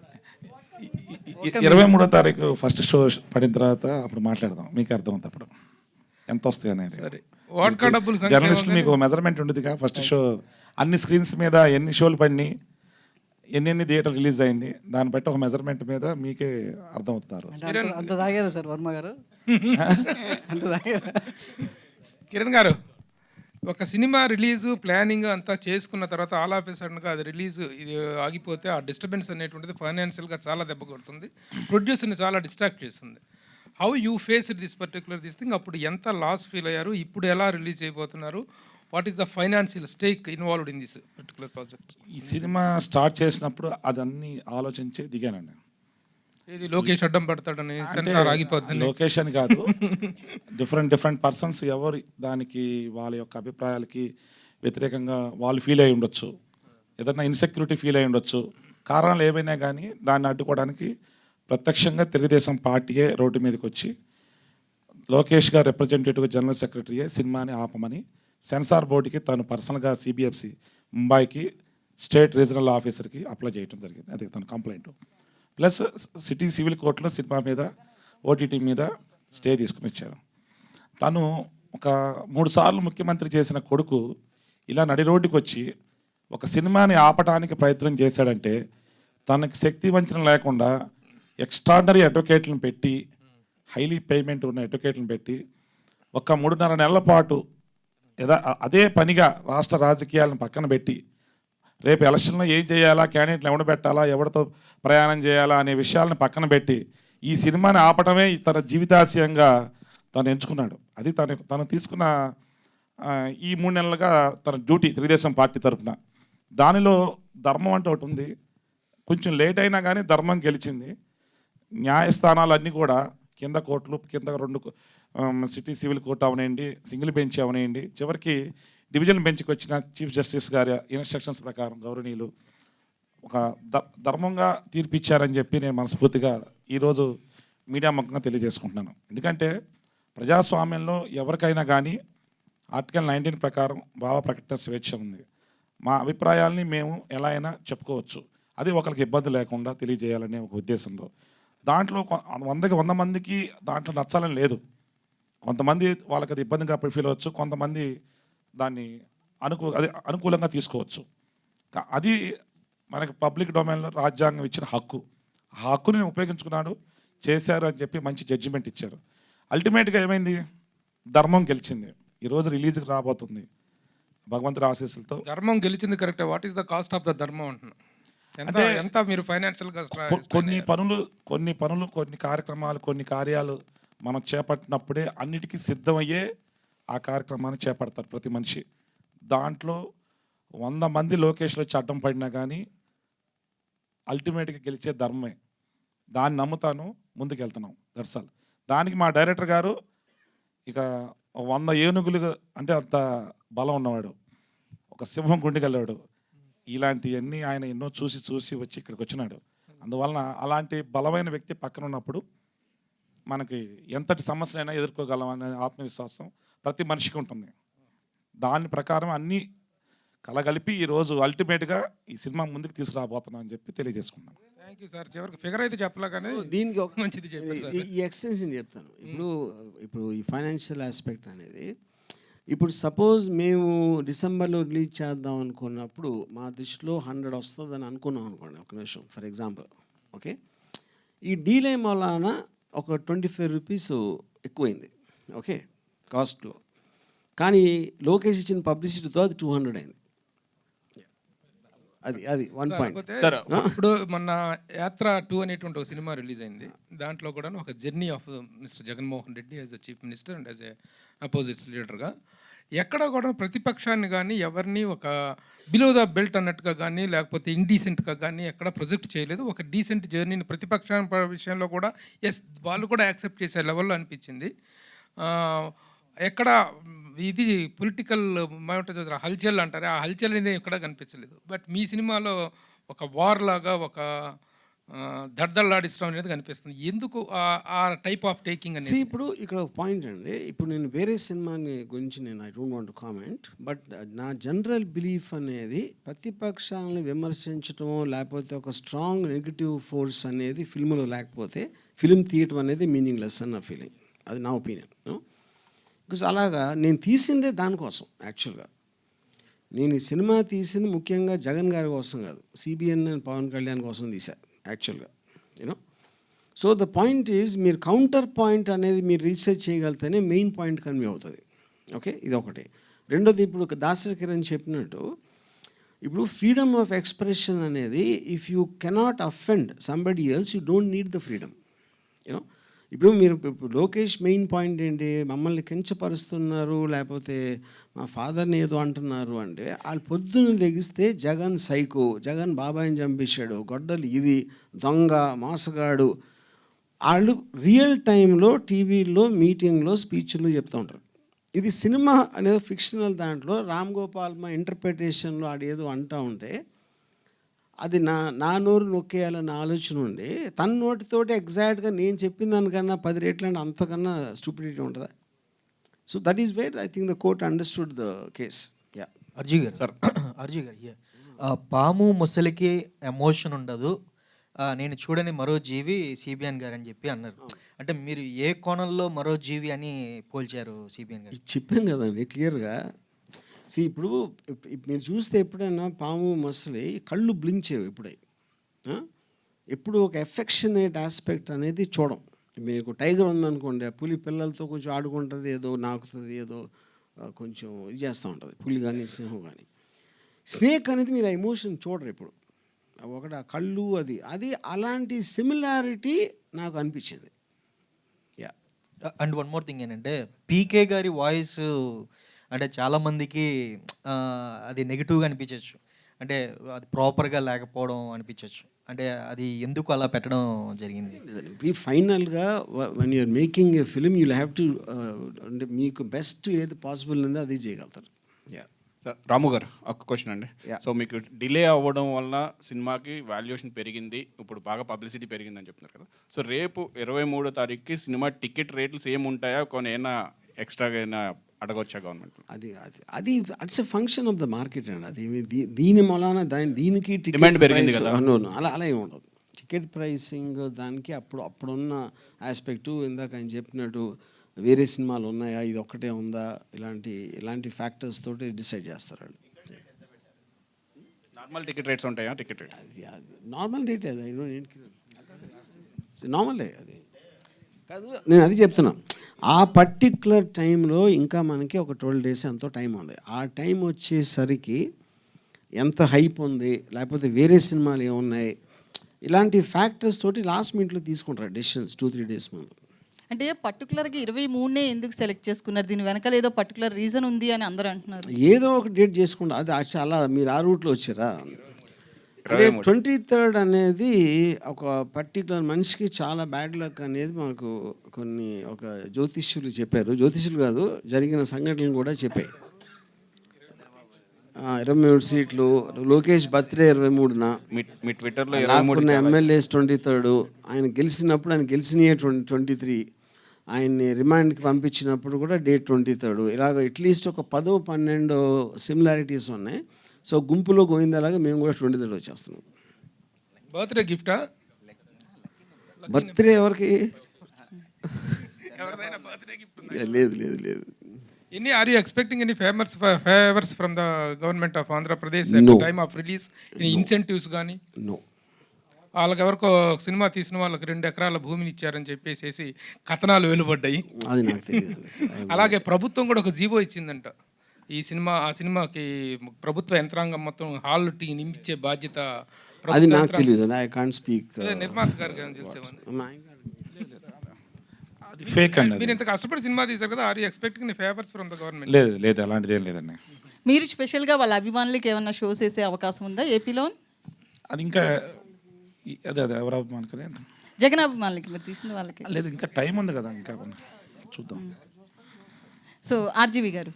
23వ తారీఖు ఫస్ట్ షో పడిన తర్వాత అప్పుడు మాట్లాడదాం, మీకు అర్థమవుతుంది అప్పుడు ఎంత వస్తాయి అనేది. జర్నలిస్ట్ మీకు మెజర్మెంట్ ఉండదుగా, ఫస్ట్ షో అన్ని స్క్రీన్స్ మీద ఎన్ని షోలు పడినాయి, ఎన్ని థియేటర్ రిలీజ్ అయింది, దాన్ని బట్టి ఒక మెజర్మెంట్ మీద మీకే అర్థమవుతున్నారు. అంత తాగారా సార్ వర్మ గారు? అంత తాగారా? కిరణ్ గారు, ఒక సినిమా రిలీజు ప్లానింగ్ అంతా చేసుకున్న తర్వాత ఆల్ ఆఫ్ ఏ సడన్గా అది రిలీజ్ ఇది ఆగిపోతే ఆ డిస్టర్బెన్స్ అనేటువంటిది ఫైనాన్షియల్గా చాలా దెబ్బ కొడుతుంది, ప్రొడ్యూసర్ని చాలా డిస్ట్రాక్ట్ చేస్తుంది. How you face this particular thing? అప్పుడు ఎంత లాస్ ఫీల్ అయ్యారు, ఇప్పుడు ఎలా రిలీజ్ అయిపోతున్నారు, what is the financial stake involved in this particular project? ఈ సినిమా స్టార్ట్ చేసినప్పుడు అదన్నీ ఆలోచించి దిగానండి. ఇది లోకేష్ అడ్డం పడతాడని సెన్సార్ ఆగిపోద్ది. లోకేష్ అని కాదు, డిఫరెంట్ పర్సన్స్ ఎవరు దానికి వాళ్ళ యొక్క అభిప్రాయాలకి వ్యతిరేకంగా వాళ్ళు ఫీల్ అయి ఉండొచ్చు, ఏదైనా ఇన్సెక్యూరిటీ ఫీల్ అయి ఉండొచ్చు. కారణాలు ఏమైనా కానీ దాన్ని అడ్డుకోవడానికి ప్రత్యక్షంగా తెలుగుదేశం పార్టీయే రోడ్డు మీదకి వచ్చి లోకేష్ గారు రిప్రజెంటేటివ్ జనరల్ సెక్రటరీయే సినిమాని ఆపమని సెన్సార్ బోర్డుకి తను పర్సనల్గా సిబిఎఫ్సి ముంబైకి స్టేట్ రీజనల్ ఆఫీసర్కి అప్లై చేయడం జరిగింది. అది తన కంప్లైంట్. ప్లస్ సిటీ సివిల్ కోర్టులో సినిమా మీద ఓటీటీ మీద స్టే తీసుకుని వచ్చారు. తను ఒక 3 సార్లు ముఖ్యమంత్రి చేసిన కొడుకు ఇలా నడి రోడ్డుకి వచ్చి ఒక సినిమాని ఆపటానికి ప్రయత్నం చేశాడంటే తనకి శక్తి వంచన లేకుండా ఎక్స్ట్రాడినరీ అడ్వకేట్లను పెట్టి, హైలీ పేమెంట్ ఉన్న అడ్వకేట్లను పెట్టి ఒక 3.5 నెలల పాటు అదే పనిగా రాష్ట్ర రాజకీయాలను పక్కన పెట్టి రేపు ఎలక్షన్లో ఏం చేయాలా, క్యాండిడేట్లు ఎవడ పెట్టాలా, ఎవరితో ప్రయాణం చేయాలా అనే విషయాలను పక్కన పెట్టి ఈ సినిమాని ఆపటమే తన జీవితాశయంగా తను ఎంచుకున్నాడు. అది తను తీసుకున్న ఈ 3 నెలలుగా తన డ్యూటీ తెలుగుదేశం పార్టీ తరఫున. దానిలో ధర్మం అంటే ఒకటి ఉంది. కొంచెం లేట్ అయినా కానీ ధర్మం గెలిచింది. న్యాయస్థానాలన్నీ కూడా కింద కోర్టులు, కింద 2 సిటీ సివిల్ కోర్టు అవనేయండి, సింగిల్ బెంచ్ అవనేయండి, చివరికి డివిజన్ బెంచ్కి వచ్చిన చీఫ్ జస్టిస్ గారి ఇన్స్ట్రక్షన్స్ ప్రకారం గౌరవనీయులు ఒక ధర్మంగా తీర్పిచ్చారని చెప్పి నేను మనస్ఫూర్తిగా ఈరోజు మీడియా ముఖంగా తెలియజేసుకుంటున్నాను. ఎందుకంటే ప్రజాస్వామ్యంలో ఎవరికైనా కానీ ఆర్టికల్ 19 ప్రకారం భావ ప్రకటన స్వేచ్ఛ ఉంది. మా అభిప్రాయాల్ని మేము ఎలా అయినా చెప్పుకోవచ్చు. అది ఒకరికి ఇబ్బంది లేకుండా తెలియజేయాలనే ఒక ఉద్దేశంలో. దాంట్లో 100 మందికి దాంట్లో నచ్చాలని లేదు. కొంతమంది వాళ్ళకి అది ఇబ్బందిగా ఫీల్ అవ్వచ్చు, కొంతమంది దాన్ని అనుకూలంగా తీసుకోవచ్చు. అది మనకి పబ్లిక్ డొమైన్లో రాజ్యాంగం ఇచ్చిన హక్కు. ఆ హక్కుని ఉపయోగించుకున్నాడు, చేశారు అని చెప్పి మంచి జడ్జిమెంట్ ఇచ్చారు. అల్టిమేట్గా ఏమైంది? ధర్మం గెలిచింది. ఈరోజు రిలీజ్కి రాబోతుంది భగవంతుడి ఆశీస్సులతో. ధర్మం గెలిచింది కరెక్టే. What is the cost of the ధర్మం అంటున్నా? అంటే ఎంత మీరు ఫైనాన్షియల్గా కొన్ని పనులు కొన్ని కార్యక్రమాలు, కొన్ని కార్యాలు మనం చేపట్టినప్పుడే అన్నిటికీ సిద్ధమయ్యే ఆ కార్యక్రమాన్ని చేపడతారు ప్రతి మనిషి. దాంట్లో 100 మంది లోకేష్లో వచ్చి అడ్డం పడినా కానీ అల్టిమేట్గా గెలిచే ధర్మమే. దాన్ని నమ్ముతాను, ముందుకు వెళ్తున్నాం. దర్శల్ దానికి మా డైరెక్టర్ గారు ఇక 100 ఏనుగులు అంటే అంత బలం ఉన్నవాడు, ఒక సింహం గుండెగలవాడు. ఇలాంటివన్నీ ఆయన ఎన్నో చూసి వచ్చి ఇక్కడికి వచ్చినాడు. అందువలన అలాంటి బలమైన వ్యక్తి పక్కన ఉన్నప్పుడు మనకి ఎంతటి సమస్యనైనా ఎదుర్కోగలం అనే ఆత్మవిశ్వాసం ప్రతి మనిషికి ఉంటుంది. దాని ప్రకారం అన్నీ కలగలిపి ఈరోజు అల్టిమేట్గా ఈ సినిమా ముందుకు తీసుకురాబోతున్నాం అని చెప్పి తెలియజేసుకున్నాను. Thank you sir. చివరికి ఫిగర్ అయితే చెప్పలే కానీ దీనికి ఒక మంచిది చెప్పారు సార్. ఈ ఎక్స్టెన్షన్ చెప్తాను. ఇప్పుడు ఈ ఫైనాన్షియల్ ఆస్పెక్ట్ అనేది, ఇప్పుడు సపోజ్ మేము డిసెంబర్లో రిలీజ్ చేద్దాం అనుకున్నప్పుడు మా దృష్టిలో 100 వస్తుందని అనుకున్నాం అనుకోండి, ఒక నిమిషం ఫర్ ఎగ్జాంపుల్. ఓకే, ఈ డీలే వలన ఒక 25 రూపీస్ ఎక్కువైంది. ఓకే, కాస్ట్లో. కానీ లోకేష్ ఇచ్చిన పబ్లిసిటీతో అది 200 అయింది. అది 1 పాయింట్. ఇప్పుడు మొన్న యాత్ర 2 అనేటువంటి ఒక సినిమా రిలీజ్ అయింది. దాంట్లో కూడా ఒక journey of mister Jaganmohan Reddy as a chief minister and as a opposites లీడర్గా ఎక్కడ కూడా ప్రతిపక్షాన్ని కానీ ఎవరిని ఒక బిలో ద బెల్ట్ అన్నట్టుగా కానీ లేకపోతే ఇండీసెంట్గా కానీ ఎక్కడ ప్రొజెక్ట్ చేయలేదు. ఒక డీసెంట్ జర్నీని ప్రతిపక్షాల విషయంలో కూడా వాళ్ళు కూడా యాక్సెప్ట్ చేసే లెవెల్లో అనిపించింది. ఎక్కడ ఇది పొలిటికల్ హల్చల్ అంటారు, ఆ హల్చల్ అనేది ఎక్కడ కనిపించలేదు. బట్ మీ సినిమాలో ఒక వార్ లాగా ఒక దడదళ్ళాడిస్తాం అనేది కనిపిస్తుంది. ఎందుకు ఆ టైప్ ఆఫ్ టేకింగ్ అనేది? ఇప్పుడు ఇక్కడ ఒక పాయింట్ అండి. ఇప్పుడు నేను వేరే సినిమాని గురించి I don't want to comment, but నా జనరల్ బిలీఫ్ అనేది ప్రతిపక్షాలను విమర్శించడం లేకపోతే ఒక స్ట్రాంగ్ నెగిటివ్ ఫోర్స్ అనేది ఫిల్మ్లో లేకపోతే ఫిల్మ్ తీయటం అనేది మీనింగ్లెస్ అన్న ఫీలింగ్. అది నా ఒపీనియన్. బికాజ్ అలాగా నేను తీసిందే దానికోసం. యాక్చువల్గా నేను ఈ సినిమా తీసింది ముఖ్యంగా జగన్ గారి కోసం కాదు, సిబిఎన్ అండ్ పవన్ కళ్యాణ్ కోసం తీశాను యాక్చువల్గా. You know, so the point is మీరు కౌంటర్ పాయింట్ అనేది మీరు రీసెర్చ్ చేయగలిగితేనే మెయిన్ పాయింట్ కన్వే అవుతుంది. ఓకే, ఇది ఒకటి. రెండోది, ఇప్పుడు దాసరి కిరణ్ చెప్పినట్టు ఇప్పుడు ఫ్రీడమ్ ఆఫ్ ఎక్స్ప్రెషన్ అనేది if you cannot offend somebody else you don't need the freedom. You know, ఇప్పుడు లోకేష్ మెయిన్ పాయింట్ ఏంటి? మమ్మల్ని కించపరుస్తున్నారు లేకపోతే మా ఫాదర్ని ఏదో అంటున్నారు అంటే, వాళ్ళు పొద్దున్న లెగిస్తే జగన్ సైకో, జగన్ బాబాయిని చంపేశాడు, గొడ్డలు ఇది, దొంగ, మోసగాడు, వాళ్ళు రియల్ టైంలో టీవీలో మీటింగ్లో స్పీచ్లు చెప్తూ ఉంటారు. ఇది సినిమా అనేది ఫిక్షనల్ దాంట్లో రామ్ గోపాల్ మా ఇంటర్ప్రిటేషన్లో ఆడేదో అంటూ ఉంటే అది నా నోరు నొక్కేయాలన్న ఆలోచన ఉండి తన నోటితోటి ఎగ్జాక్ట్గా నేను చెప్పిన దానికన్నా 10 రెట్లు అంటే అంతకన్నా స్టూపిడిటీ ఉంటుందా? So that is where I think the court understood the case. Yeah, అర్జీ గారు పాము ముసలికి ఎమోషన్ ఉండదు, నేను చూడని మరో జీవి సిబిఎన్ గారు అని చెప్పి అన్నారు. అంటే మీరు ఏ కోణంలో మరో జీవి అని పోల్చారు సిబిఎన్ గారు? చెప్పాం కదండి క్లియర్గా. ఇప్పుడు మీరు చూస్తే ఎప్పుడైనా పాము మసలి కళ్ళు బ్లింక్ చేయవు. ఇప్పుడే ఎప్పుడు ఒక ఎఫెక్షనేట్ ఆస్పెక్ట్ అనేది చూడం. మీకు టైగర్ ఉందనుకోండి, ఆ పులి పిల్లలతో కొంచెం ఆడుకుంటుంది, ఏదో నాకుతుంది, ఏదో కొంచెం ఇది చేస్తూ ఉంటుంది, పులి కానీ సింహం కానీ. స్నేక్ అనేది మీరు ఆ ఎమోషన్ చూడరు ఇప్పుడు. ఒకటి ఆ కళ్ళు అది అది అలాంటి సిమిలారిటీ నాకు అనిపించింది. Yeah. And one more thing ఏంటంటే పీకే గారి వాయిస్ అంటే చాలామందికి అది నెగిటివ్గా అనిపించవచ్చు, అంటే అది ప్రాపర్గా లేకపోవడం అనిపించవచ్చు. అంటే అది ఎందుకు అలా పెట్టడం జరిగింది? ఈ ఫైనల్గా one you're making a film you have to అంటే మీకు బెస్ట్ ఏది పాసిబుల్ ఉందో అది చేయగలుగుతారు. యా. రాము గారు ఒక క్వశ్చన్ అండి. సో మీకు డిలే అవ్వడం వల్ల సినిమాకి వాల్యుయేషన్ పెరిగింది, ఇప్పుడు బాగా పబ్లిసిటీ పెరిగిందని చెప్తున్నారు కదా. సో రేపు 23వ తారీఖుకి సినిమా టికెట్ రేట్లు సేమ్ ఉంటాయా, కొన్ని ఏమైనా ఎక్స్ట్రాగా అయినా అడగవచ్చా గవర్నమెంట్? అది అది అది it's a function of the market అండి. అది దీని మూలాన దీనికి డిమాండ్ పెరిగింది కదా. అలా అలా ఏమి ఉండదు. టికెట్ ప్రైసింగ్ దానికి అప్పుడున్న ఆస్పెక్టు, ఇందాక ఆయన చెప్పినట్టు వేరే సినిమాలు ఉన్నాయా, ఇది ఒక్కటే ఉందా, ఇలాంటి ఫ్యాక్టర్స్ తోటి డిసైడ్ చేస్తారు వాళ్ళు. నార్మల్ టికెట్ రేట్స్ ఉంటాయా? టికెట్ రేట్ నార్మల్ రేట్ అది నార్మలే అది కాదు, నేను అది చెప్తున్నా. ఆ పర్టిక్యులర్ టైంలో ఇంకా మనకి ఒక 12 days ఎంతో టైం ఉంది. ఆ టైం వచ్చేసరికి ఎంత హైప్ ఉంది, లేకపోతే వేరే సినిమాలు ఏమున్నాయి, ఇలాంటి ఫ్యాక్టర్స్ తోటి లాస్ట్ మినిట్లో తీసుకుంటారు డెసిషన్స్ 2-3 days ముందు. అంటే పర్టికులర్గా 23నే ఎందుకు సెలెక్ట్ చేసుకున్నారు? దీని వెనకాల ఏదో పర్టికులర్ రీజన్ ఉంది అని అందరూ అంటున్నారు. ఏదో ఒక డేట్ చేసుకుంటా, అది చాలా మీరు ఆ రూట్లో వచ్చారా? అంటే 23rd అనేది ఒక పర్టికులర్ మనిషికి చాలా బ్యాడ్ లక్ అనేది మాకు ఒక జ్యోతిష్యులు చెప్పారు. జ్యోతిష్యులు కాదు, జరిగిన సంఘటనలు కూడా చెప్పాయి. 23 సీట్లు, లోకేష్ బర్త్డే 23న, మీ ట్విట్టర్లో ఎమ్మెల్యేస్ 23rd, ఆయన గెలిచినప్పుడు ఆయన గెలిచినయే 23, ఆయన్ని రిమాండ్కి పంపించినప్పుడు కూడా డేట్ 23rd. ఇలాగ అట్లీస్ట్ ఒక 10-12 సిమిలారిటీస్ ఉన్నాయి. సో గుంపులో గోవిందలాగా మేము కూడా 23rd వచ్చేస్తున్నాం. బర్త్డే గిఫ్టా? బర్త్డే ఎవరికి? లేదు లేదు లేదు. Are you expecting any favors from the government of Andhra Pradesh at the time of release? Any incentives కానీ? నో. వాళ్ళకి ఎవరికో సినిమా తీసిన వాళ్ళకి 2 ఎకరాల భూమిని ఇచ్చారని చెప్పేసి కథనాలు వెలువడ్డాయి. అది నాకు తెలియదు. అలాగే ప్రభుత్వం కూడా ఒక జీవో ఇచ్చిందంట. ఆ సినిమాకి ప్రభుత్వ యంత్రాంగం మొత్తం హాల్ టీ నింపించే బాధ్యత అది నాకు తెలియదు. I can't speak. నిర్మాత గారికి తెలిసేవాళ్ళు. అది ఫేక్ అండి. మీరు ఇంత కష్టపడి సినిమా తీశారు కదా, are you expecting favours from the government? లేదు లేదు, అలాంటిది ఏం లేదండి. మీరు స్పెషల్గా వాళ్ళ అభిమానులకి ఏమన్నా షోస్ వేసే అవకాశం ఉందా ఏపీలో? అది ఇంకా అదే ఎవరు అభిమానులకి? జగన్ అభిమానులకి మీరు తీసిన వాళ్ళకి లేదు, ఇంకా టైం ఉంది కదా, ఇంకా చూద్దాం. సో ఆర్జీవి గారు,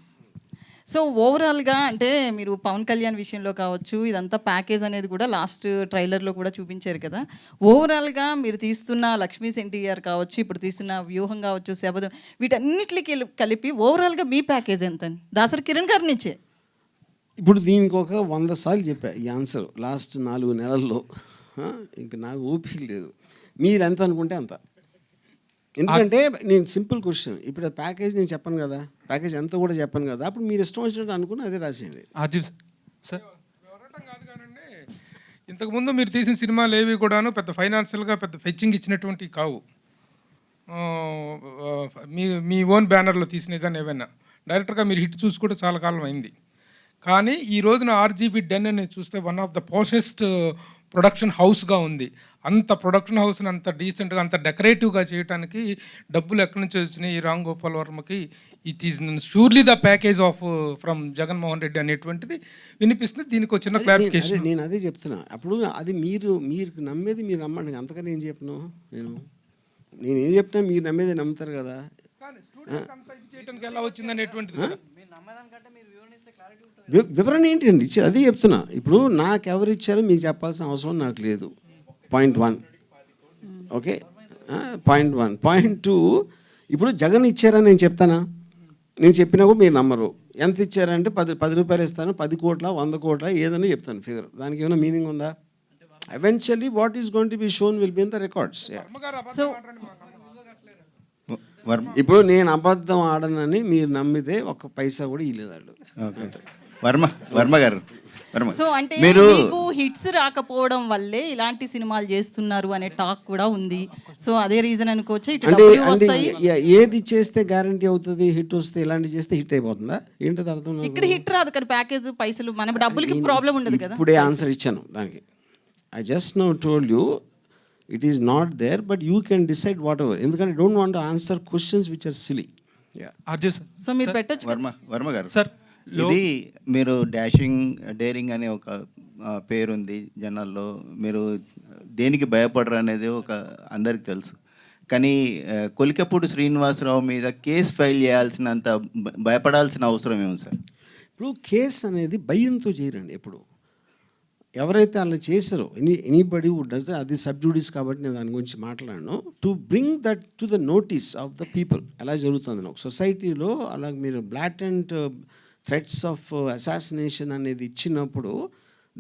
సో ఓవరాల్గా అంటే మీరు పవన్ కళ్యాణ్ విషయంలో కావచ్చు, ఇదంతా ప్యాకేజ్ అనేది కూడా లాస్ట్ ట్రైలర్లో కూడా చూపించారు కదా. ఓవరాల్గా మీరు తీస్తున్న లక్ష్మీ ఎన్టీఆర్ కావచ్చు, ఇప్పుడు తీస్తున్న వ్యూహం కావచ్చు, శబదం, వీటన్నిటికి కలిపి ఓవరాల్గా మీ ప్యాకేజ్ ఎంత? దాసరి కిరణ్ గారి నుంచే ఇప్పుడు దీనికి ఒక 100 సార్లు చెప్పా ఈ ఆన్సర్ లాస్ట్ 4 నెలల్లో. ఇంకా నాకు ఓపిక లేదు. మీరు ఎంత అనుకుంటే అంత. ఎందుకంటే నేను సింపుల్ క్వశ్చన్, ఇప్పుడు ప్యాకేజ్ నేను చెప్పను కదా, ప్యాకేజ్ ఎంత కూడా చెప్పను కదా, అప్పుడు మీరు ఇష్టం వచ్చినట్టు అనుకుని అదే రాసేయండి. సార్ కాదు కానండి, ఇంతకుముందు మీరు తీసిన సినిమాలు ఏవి కూడాను పెద్ద ఫైనాన్షియల్గా పెద్ద ఫెచ్చింగ్ ఇచ్చినటువంటి కావు. మీ ఓన్ బ్యానర్లో తీసినవి కానీ ఏవైనా డైరెక్టర్గా మీరు హిట్ చూసి కూడా చాలా కాలం అయింది. కానీ ఈ రోజున ఆర్జీబీ డెన్ అనేది చూస్తే వన్ ఆఫ్ ద పోషెస్ట్ ప్రొడక్షన్ హౌస్గా ఉంది. అంత ప్రొడక్షన్ హౌస్ని అంత డీసెంట్గా అంత డెకరేటివ్గా చేయడానికి డబ్బులు ఎక్కడి నుంచి వచ్చినాయి ఈ రామ్ గోపాల్ వర్మకి? It is surely the package of from Jaganmohan Reddy అనేటువంటిది వినిపిస్తుంది. దీనికి వచ్చిన క్లారిఫికేషన్ నేను అదే చెప్తున్నా. అప్పుడు అది మీరు నమ్మేది మీరు నమ్మండి, అంతకని ఏం చెప్పను. నేను ఏం చెప్పినా మీరు నమ్మేది నమ్ముతారు కదా. చేయడానికి ఎలా వచ్చింది అనేటువంటిది వివరణ ఏంటండి ఇచ్చేది, అదే చెప్తున్నా. ఇప్పుడు నాకు ఎవరు ఇచ్చారో మీకు చెప్పాల్సిన అవసరం నాకు లేదు. పాయింట్ 1. Okay, point 1. పాయింట్ 2, ఇప్పుడు జగన్ ఇచ్చారని నేను చెప్తానా? నేను చెప్పినా కూడా మీరు నమ్మరు. ఎంత ఇచ్చారంటే 10 రూపాయలు ఇస్తాను, 10 కోట్ల 100 కోట్ల ఏదైనా చెప్తాను ఫిగర్. దానికి ఏమైనా మీనింగ్ ఉందా? Eventually what is going to be shown will be in the records. ఇప్పుడు నేను అబద్ధం ఆడనని మీరు నమ్మితే 1 పైసా కూడా ఇవ్వలేదు వాళ్ళు. వర్మ గారు, సో అంటే మీరు మీకు హిట్స్ రాకపోవడం వల్లే ఇలాంటి సినిమాలు చేస్తున్నారు అనే టాక్ కూడా ఉంది. సో అదే రీజన్ అనుకోవచ్చు. ఇటు అంటే డబ్బులు అంటే వస్తాయి. ఏది చేస్తే గ్యారంటీ అవుతుంది హిట్ వస్తే, ఇలాంటి చేస్తే హిట్ అయిపోతుందా ఏంటది అర్థం నాకు. ఇక్కడ హిట్ రాదు కానీ ప్యాకేజ్ పైసలు మన డబ్బులకి ప్రాబ్లం ఉండదు కదా. ఇప్పుడే ఆన్సర్ ఇచ్చాను దానికి. I just now told you it is not there, but you can decide whatever. ఎందుకంటే don't want to answer questions which are silly. RJ sir. So మీరు పెట్టొచ్చు కదా. వర్మ గారు, సార్ ఇది మీరు డాషింగ్ డేరింగ్ అనే ఒక పేరుంది జనాల్లో, మీరు దేనికి భయపడరు అనేది ఒక అందరికి తెలుసు. కానీ కొలికపూడి శ్రీనివాసరావు మీద కేసు ఫైల్ చేయాల్సినంత భయపడాల్సిన అవసరం ఏమి సార్? ఇప్పుడు కేసు అనేది భయంతో చేయరండి. ఎప్పుడు ఎవరైతే అలా చేశారో ఎనీబడి వుడ్ డస్ అది సబ్జూడిస్ కాబట్టి నేను దాని గురించి మాట్లాడను. To bring that to the notice of the people ఎలా జరుగుతుంది ఒక సొసైటీలో. అలా మీరు బ్లాటెంట్ థ్రెట్స్ ఆఫ్ అసాసినేషన్ అనేది ఇచ్చినప్పుడు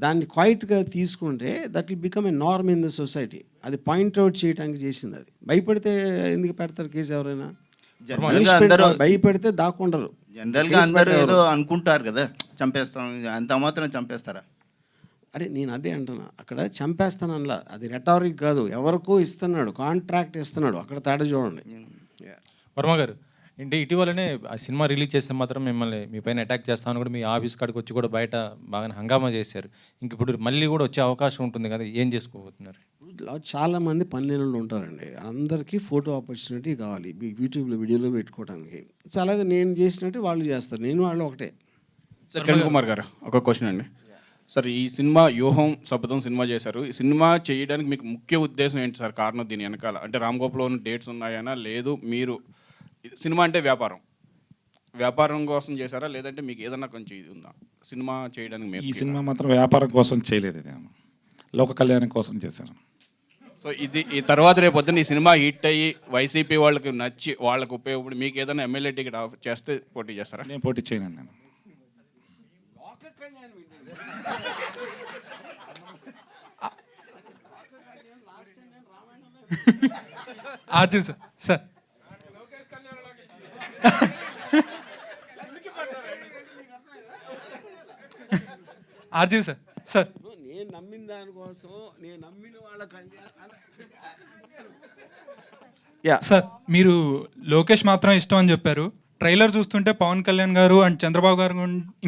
దాన్ని క్వైట్గా తీసుకుంటే that will become a norm in the society. అది పాయింట్అవుట్ చేయడానికి చేసింది. అది భయపడితే ఎందుకు పెడతారు కేసు? ఎవరైనా భయపడితే దాక్కుండరు. జనరల్గా అందరూ ఏదో అనుకుంటారు కదా, చంపేస్తాం, అంత మాత్రం చంపేస్తారా? అరే నేను అదే అంటున్నా, అక్కడ చంపేస్తాను అనలా, అది రెటారిక్ కాదు. ఎవరికో ఇస్తున్నాడు, కాంట్రాక్ట్ ఇస్తున్నాడు, అక్కడ తేడా చూడండి. వర్మ గారు, అంటే ఇటీవలనే ఆ సినిమా రిలీజ్ చేస్తే మాత్రం మిమ్మల్ని మీ పైన అటాక్ చేస్తామని కూడా మీ ఆఫీస్ కాడికి వచ్చి కూడా బయట బాగా హంగామా చేశారు. ఇంక ఇప్పుడు మళ్ళీ కూడా వచ్చే అవకాశం ఉంటుంది కదా, ఏం చేసుకోబోతున్నారు? చాలామంది పనిలేని వాళ్ళు ఉంటారండి, అందరికీ ఫోటో ఆపర్చునిటీ కావాలి యూట్యూబ్లో వీడియోలో పెట్టుకోవడానికి. సో అలాగే నేను చేసినట్టు వాళ్ళు చేస్తారు, నేను వాళ్ళు ఒకటే. సార్ కిరణ్ కుమార్ గారు, ఒక క్వశ్చన్ అండి. సార్ ఈ సినిమా వ్యూహం శపథం సినిమా చేశారు. ఈ సినిమా చేయడానికి మీకు ముఖ్య ఉద్దేశం ఏంటి సార్? కారణం దీని వెనకాల అంటే రామ్ గోపాల్లో ఉన్న డేట్స్ ఉన్నాయనా, లేదు మీరు సినిమా అంటే వ్యాపారం కోసం చేశారా, లేదంటే మీకు ఏదన్నా కొంచెం ఇది ఉందా సినిమా చేయడానికి? ఈ సినిమా మాత్రం వ్యాపారం కోసం చేయలేదు, ఇది లోక కళ్యాణం కోసం చేశాను. సో ఇది ఈ తర్వాత రేపు పొద్దున్న ఈ సినిమా హిట్ అయ్యి వైసీపీ వాళ్ళకి నచ్చి వాళ్ళకి ఉపయోగపడి మీకు ఏదైనా ఎమ్మెల్యే టికెట్ చేస్తే పోటీ చేస్తారా? నేను పోటీ చేయను. నేను RJ sir. Sir RJ sir. Sir నేను నమ్మిన దానికోసం నేను నమ్మిన వాళ్ళ సార్ మీరు లోకేష్ మాత్రం ఇష్టం అని చెప్పారు. ట్రైలర్ చూస్తుంటే పవన్ కళ్యాణ్ గారు అండ్ చంద్రబాబు గారు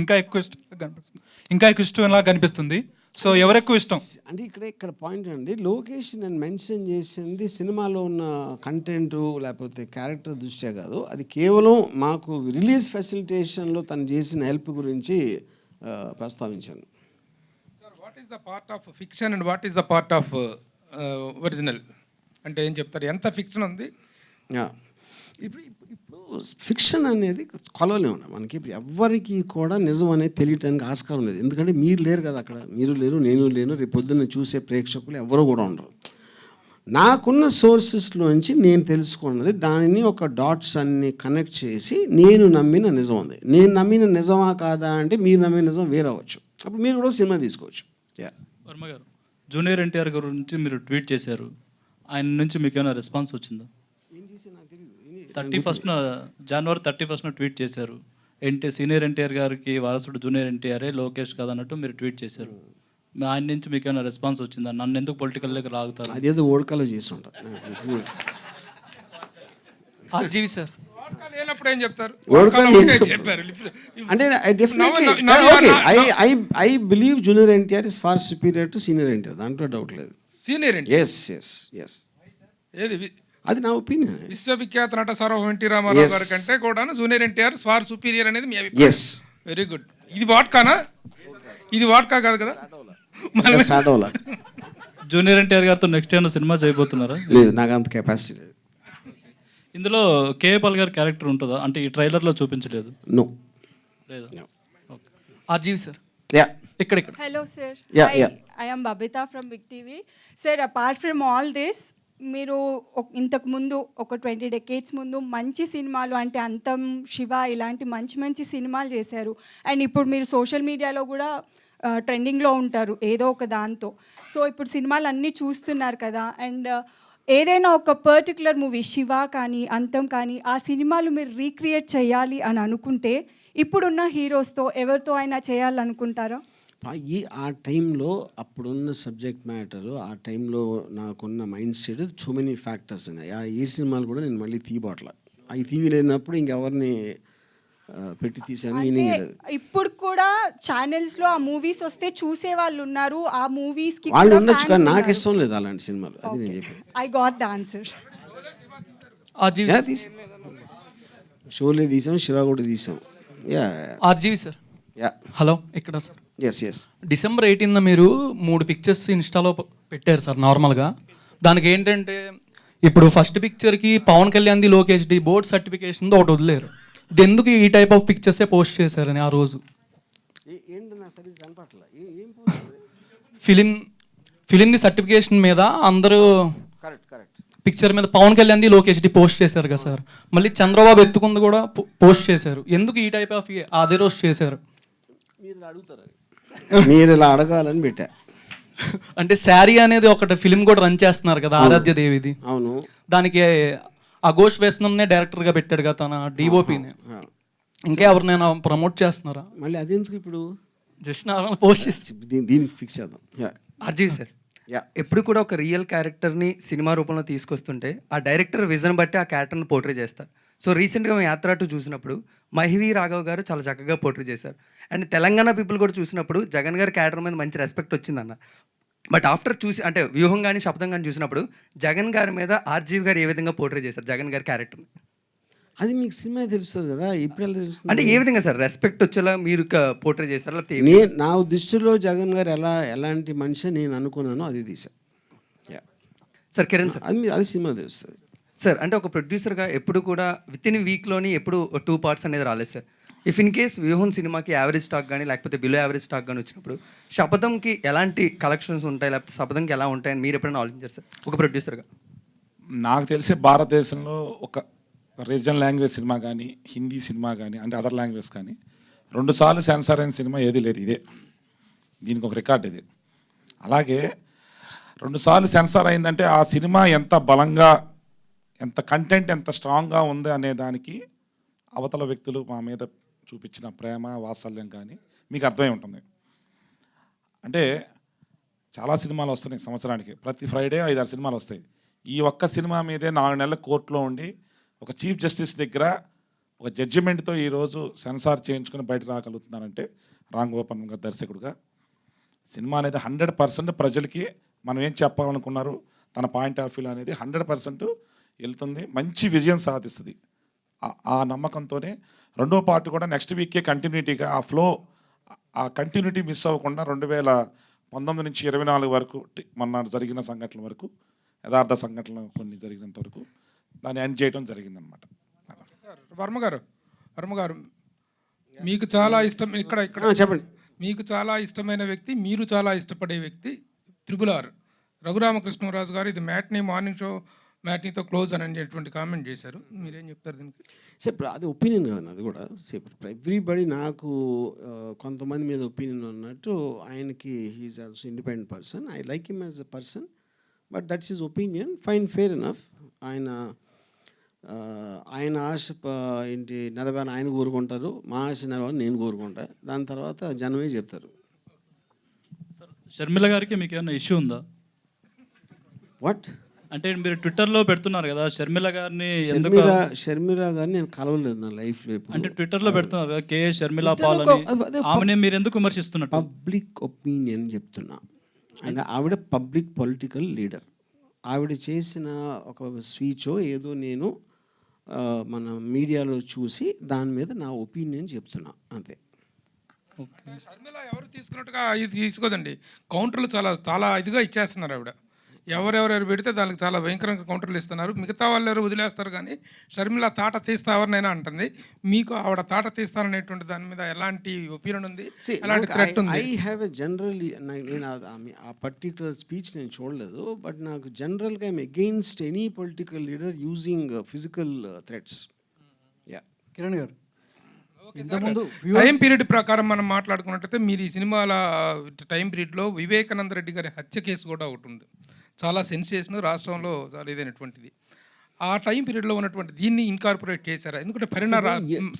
ఇంకా ఎక్కువ ఇష్టంలా కనిపిస్తుంది. సో ఎవరు ఎక్కువ ఇష్టం అంటే ఇక్కడ పాయింట్ అండి, లోకేష్ నేను మెన్షన్ చేసింది సినిమాలో ఉన్న కంటెంట్ లేకపోతే క్యారెక్టర్ దృష్ట్యా కాదు, అది కేవలం మాకు రిలీజ్ ఫెసిలిటేషన్లో తను చేసిన హెల్ప్ గురించి ప్రస్తావించాను. What is the part of fiction and what is the part of original అంటే ఏం చెప్తారు? ఎంత ఫిక్షన్ ఉంది? ఇప్పుడు ఫిక్షన్ అనేది కొలవలే ఉన్నాయి మనకి. ఇప్పుడు ఎవ్వరికి కూడా నిజం అనేది తెలియటానికి ఆస్కారం లేదు, ఎందుకంటే మీరు లేరు కదా అక్కడ, మీరు లేరు, నేను లేను, రేపు పొద్దున్న చూసే ప్రేక్షకులు ఎవరు కూడా ఉండరు. నాకున్న సోర్సెస్లోంచి నేను తెలుసుకున్నది దానిని ఒక డాట్స్ అన్ని కనెక్ట్ చేసి నేను నమ్మిన నిజం ఉంది. నేను నమ్మిన నిజమా కాదా అంటే మీరు నమ్మిన నిజం వేరే అవ్వచ్చు, అప్పుడు మీరు కూడా సినిమా తీసుకోవచ్చు. వర్మ గారు, జూనియర్ ఎన్టీఆర్ గురించి మీరు ట్వీట్ చేశారు, ఆయన నుంచి మీకు ఏమైనా రెస్పాన్స్ వచ్చిందా? 31st జనవరి 31st ట్వీట్ చేశారు, సీనియర్ ఎన్టీఆర్ గారికి వారసుడు జూనియర్ ఎన్టీఆర్ఏ లోకేష్ కాదన్నట్టు మీరు ట్వీట్ చేశారు. ఆయన నుంచి మీకు ఏమైనా రెస్పాన్స్ వచ్చిందా? నన్ను ఎందుకు పొలిటికల్ దగ్గర లాగుతారు? అదేదో ఓడకాలో చేసి ఉంటారు. జీవి సార్ లేనప్పుడు ఏం చెప్తారు? అంటే I believe junior NTR is far superior to senior NTR, దాంట్లో డౌట్ లేదు. సీనియర్ ఎస్ ఏది అది నా ఒపీనియన్. విశ్వవిఖ్యాత నట సార్వభౌమ ఎన్టీ రామారావు గారి కంటే కూడా జూనియర్ ఎన్టీఆర్ ఫార్ సుపీరియర్ అనేది మీ అభిప్రాయం? Very good. ఇది వాట్కానా? ఇది వాట్కా కాదు కదా. స్టార్ట్ అవ్వాల. జూనియర్ ఎన్టీఆర్ గారితో నెక్స్ట్ ఏమైనా సినిమా చేయబోతున్నారా? లేదు, నాకు అంత కెపాసిటీ లేదు. ఇందులో కేఏపాల్ గారి క్యారెక్టర్ ఉంటుందా? అంటే ఈ ట్రైలర్లో చూపించలేదు. నో లేదా? RGV sir. ఇక్కడ Hello sir. Yeah. I am Babita from Big TV. Sir, apart from all this, మీరు ఇంతకు ముందు ఒక 20 decades ముందు మంచి సినిమాలు అంటే అంతం, శివ ఇలాంటి మంచి మంచి సినిమాలు చేశారు. అండ్ ఇప్పుడు మీరు సోషల్ మీడియాలో కూడా ట్రెండింగ్లో ఉంటారు ఏదో ఒక దాంతో. సో ఇప్పుడు సినిమాలు అన్నీ చూస్తున్నారు కదా, అండ్ ఏదైనా ఒక పర్టికులర్ మూవీ శివ కానీ అంతం కానీ ఆ సినిమాలు మీరు రీక్రియేట్ చేయాలి అని అనుకుంటే ఇప్పుడున్న హీరోస్తో ఎవరితో అయినా చేయాలనుకుంటారా? ఆ టైంలో అప్పుడున్న సబ్జెక్ట్ మ్యాటరు, ఆ టైంలో నాకున్న mind set so many factors ఉన్నాయి. ఏ సినిమాలు కూడా నేను మళ్ళీ తీయబోట్ల. అవి తీయలేనప్పుడు ఇంకెవరిని పెట్టి తీసాను మీనింగ్ లేదు. ఇప్పుడు కూడా ఛానల్స్ లో ఆ మూవీస్ వస్తే చూసే వాళ్ళు ఉన్నారు. ఆ మూవీస్ కి వాళ్ళు ఉండొచ్చు కానీ నాకు ఇష్టం లేదు అలాంటి సినిమాలు. అది నేను చెప్పాను. I got the answer. Sholay తీసాం, శివ కూడా తీసాం. Yeah RGV sir. Yeah hello, ఇక్కడ సార్. ఎస్ డిసెంబర్ 18న మీరు 3 పిక్చర్స్ ఇన్స్టాలో పెట్టారు సార్ నార్మల్గా. దానికి ఏంటంటే ఇప్పుడు ఫస్ట్ పిక్చర్కి పవన్ కళ్యాణ్ది, లోకేష్ది బోర్డ్ సర్టిఫికేషన్ది ఒకటి వదిలేరు. ఎందుకు ఈ టైప్ ఆఫ్ పిక్చర్సే పోస్ట్ చేశారని ఆ రోజు ఫిలింది సర్టిఫికేషన్ మీద అందరూ పిక్చర్ మీద పవన్ కళ్యాణ్ది, లోకేష్ది పోస్ట్ చేశారు కదా సార్. మళ్ళీ చంద్రబాబు ఎత్తుకుంది కూడా పోస్ట్ చేశారు. ఎందుకు ఈ టైప్ ఆఫ్ అదే రోజు చేశారు? మీరు ఇలా అడగాలని పెట్టా. అంటే శారీ అనేది ఒకటి ఫిలిం కూడా రన్ చేస్తున్నారు కదా, ఆరాధ్య దేవిది. అవును, దానికి అఘోష్ వేసనంనే డైరెక్టర్గా పెట్టాడు కదా తన డిఓపిని. ఇంకా ఎవరినైనా ప్రమోట్ చేస్తున్నారా? మళ్ళీ అదెందుకు ఇప్పుడు జస్ట్ పోస్ట్ చేసి దీనికి ఫిక్స్ చేద్దాం. అర్జీ సార్, ఎప్పుడు కూడా ఒక రియల్ క్యారెక్టర్ని సినిమా రూపంలో తీసుకొస్తుంటే ఆ డైరెక్టర్ విజన్ బట్టి ఆ క్యారెక్టర్ని పోర్ట్రే చేస్తారు. సో రీసెంట్గా మేము యాత్ర 2 చూసినప్పుడు మహివి రాఘవ్ గారు చాలా చక్కగా పోర్ట్రే చేశారు. అండ్ తెలంగాణ పీపుల్ కూడా చూసినప్పుడు జగన్ గారి క్యారెక్టర్ మీద మంచి రెస్పెక్ట్ వచ్చిందన్న. బట్ ఆఫ్టర్ చూసి అంటే వ్యూహం కానీ శబ్దం కానీ చూసినప్పుడు జగన్ గారి మీద ఆర్జీవి గారు ఏ విధంగా పోర్ట్రే చేశారు జగన్ గారి క్యారెక్టర్ని? అది మీకు సినిమా తెలుస్తుంది కదా, ఇప్పుడు ఎలా తెలుస్తుంది? అంటే ఏ విధంగా సార్ రెస్పెక్ట్ వచ్చేలా మీరు పోర్ట్రే చేశారు? నా దృష్టిలో జగన్ గారు ఎలాంటి మనిషి నేను అనుకున్నానో అది తీసాను. సార్ కిరణ్ సార్, అది సినిమా తెలుస్తుంది సార్. అంటే ఒక ప్రొడ్యూసర్గా ఎప్పుడు కూడా విత్ ఇన్ వీక్లోని ఎప్పుడు 2 పార్ట్స్ అనేది రాలేదు సార్. ఇఫ్ ఇన్ కేస్ వ్యూహం సినిమాకి యావరేజ్ స్టాక్ కానీ లేకపోతే బిలో యావరేజ్ స్టాక్ కానీ వచ్చినప్పుడు శపథంకి ఎలాంటి కలెక్షన్స్ ఉంటాయి, లేకపోతే శపథంకి ఎలా ఉంటాయని మీరు ఎప్పుడైనా ఆలోచించారు సార్ ఒక ప్రొడ్యూసర్గా? నాకు తెలిసి భారతదేశంలో ఒక రీజనల్ లాంగ్వేజ్ సినిమా కానీ, హిందీ సినిమా కానీ, అంటే అదర్ లాంగ్వేజ్ కానీ 2 సార్లు సెన్సార్ అయిన సినిమా ఏది లేదు. ఇదే దీనికి ఒక రికార్డ్ ఇది. అలాగే 2 సార్లు సెన్సార్ అయిందంటే ఆ సినిమా ఎంత బలంగా, ఎంత కంటెంట్ ఎంత స్ట్రాంగ్గా ఉంది అనే దానికి అవతల వ్యక్తులు మా మీద చూపించిన ప్రేమ, వాత్సల్యం కానీ మీకు అర్థమై ఉంటుంది. అంటే చాలా సినిమాలు వస్తున్నాయి సంవత్సరానికి, ప్రతి ఫ్రైడే 5-6 సినిమాలు వస్తాయి. ఈ ఒక్క సినిమా మీదే 4 నెలల కోర్టులో ఉండి ఒక చీఫ్ జస్టిస్ దగ్గర ఒక జడ్జిమెంట్తో ఈరోజు సెన్సార్ చేయించుకొని బయట రాగలుగుతున్నారంటే రామ్ గోపాల్ గారు దర్శకుడుగా సినిమా అనేది 100% ప్రజలకి మనం ఏం చెప్పాలనుకున్నారు తన పాయింట్ ఆఫ్ వ్యూ అనేది 100% వెళ్తుంది, మంచి విజయం సాధిస్తుంది. ఆ నమ్మకంతోనే 2వ పార్ట్ కూడా నెక్స్ట్ వీకే కంటిన్యూటీగా ఆ ఫ్లో, ఆ కంటిన్యూటీ మిస్ అవ్వకుండా 2019 నుంచి 24 వరకు మొన్న జరిగిన సంఘటనల వరకు, యథార్థ సంఘటనలు కొన్ని జరిగినంత వరకు దాన్ని ఎండ్ చేయడం జరిగిందనమాట. సార్ వర్మ గారు మీకు చాలా ఇష్టం ఇక్కడ చెప్పండి. మీకు చాలా ఇష్టమైన వ్యక్తి, మీరు చాలా ఇష్టపడే వ్యక్తి RRR రఘురామకృష్ణరాజు గారు ఇది మార్నింగ్ షో మ్యాట్నీతో క్లోజ్ అని అనేటువంటి కామెంట్ చేశారు. మీరేం చెప్తారు దీనికి? సార్ అది ఒపీనియన్ కాదు, అది కూడా ఎవ్రీబడి. నాకు కొంతమంది మీద ఒపీనియన్ ఉన్నట్టు ఆయనకి he's also independent person. I like him as a person, but that's his opinion. Fine, fair enough. ఆయన ఆశ ఏంటి నెరవేరని ఆయన కోరుకుంటారు, మా ఆశ నెరవేరని నేను కోరుకుంటా. దాని తర్వాత జనమే చెప్తారు. షర్మిల గారికి మీకు ఏమైనా ఇష్యూ ఉందా? వాట్ అంటే మీరు ట్విట్టర్లో పెడుతున్నారు కదా షర్మిల గారిని, షర్మిల గారిని నేను కలవలేదు నా లైఫ్లో. అంటే ట్విట్టర్లో పెడుతున్నారు కదా కే షర్మిల పాల్ అని, ఆమెని మీరు ఎందుకు విమర్శిస్తున్నారు? పబ్లిక్ ఒపీనియన్ చెప్తున్నా. అండ్ ఆవిడ పబ్లిక్ పొలిటికల్ లీడర్. ఆవిడ చేసిన ఒక స్పీచో ఏదో నేను మన మీడియాలో చూసి దాని మీద నా ఒపీనియన్ చెప్తున్నా, అంతే. షర్మిల ఎవరు తీసుకున్నట్టుగా ఇది తీసుకోదండి. కౌంటర్లు చాలా ఇదిగా ఇచ్చేస్తున్నారు ఆవిడ. ఎవరెవరు పెడితే దానికి చాలా భయంకరంగా కౌంటర్లు ఇస్తున్నారు. మిగతా వాళ్ళు ఎవరు వదిలేస్తారు, కానీ షర్మిల తాట తీస్తా ఎవరినైనా అంటుంది. మీకు ఆవిడ తాట తీస్తారనేటువంటి దాని మీద ఎలాంటి ఒపీనియన్ ఉంది, ఎలాంటి థ్రెట్ ఉంది? ఐ హ్యావ్ ఎ జనరల్లీ, నేను ఆ పర్టికులర్ స్పీచ్ నేను చూడలేదు, బట్ నాకు జనరల్గా I'm against any political leader using physical threats. Yeah Kiran గారు, టైం పీరియడ్ ప్రకారం మనం మాట్లాడుకున్నట్టయితే మీరు ఈ సినిమాల టైం పీరియడ్లో వివేకానంద రెడ్డి గారి హత్య కేసు కూడా ఒకటి ఉంది. చాలా సెన్సేషన్, రాష్ట్రంలో చాలా ఇదైనటువంటిది. ఆ టైం పీరియడ్లో ఉన్నటువంటి దీన్ని ఇన్కార్పొరేట్ చేశారా? ఎందుకంటే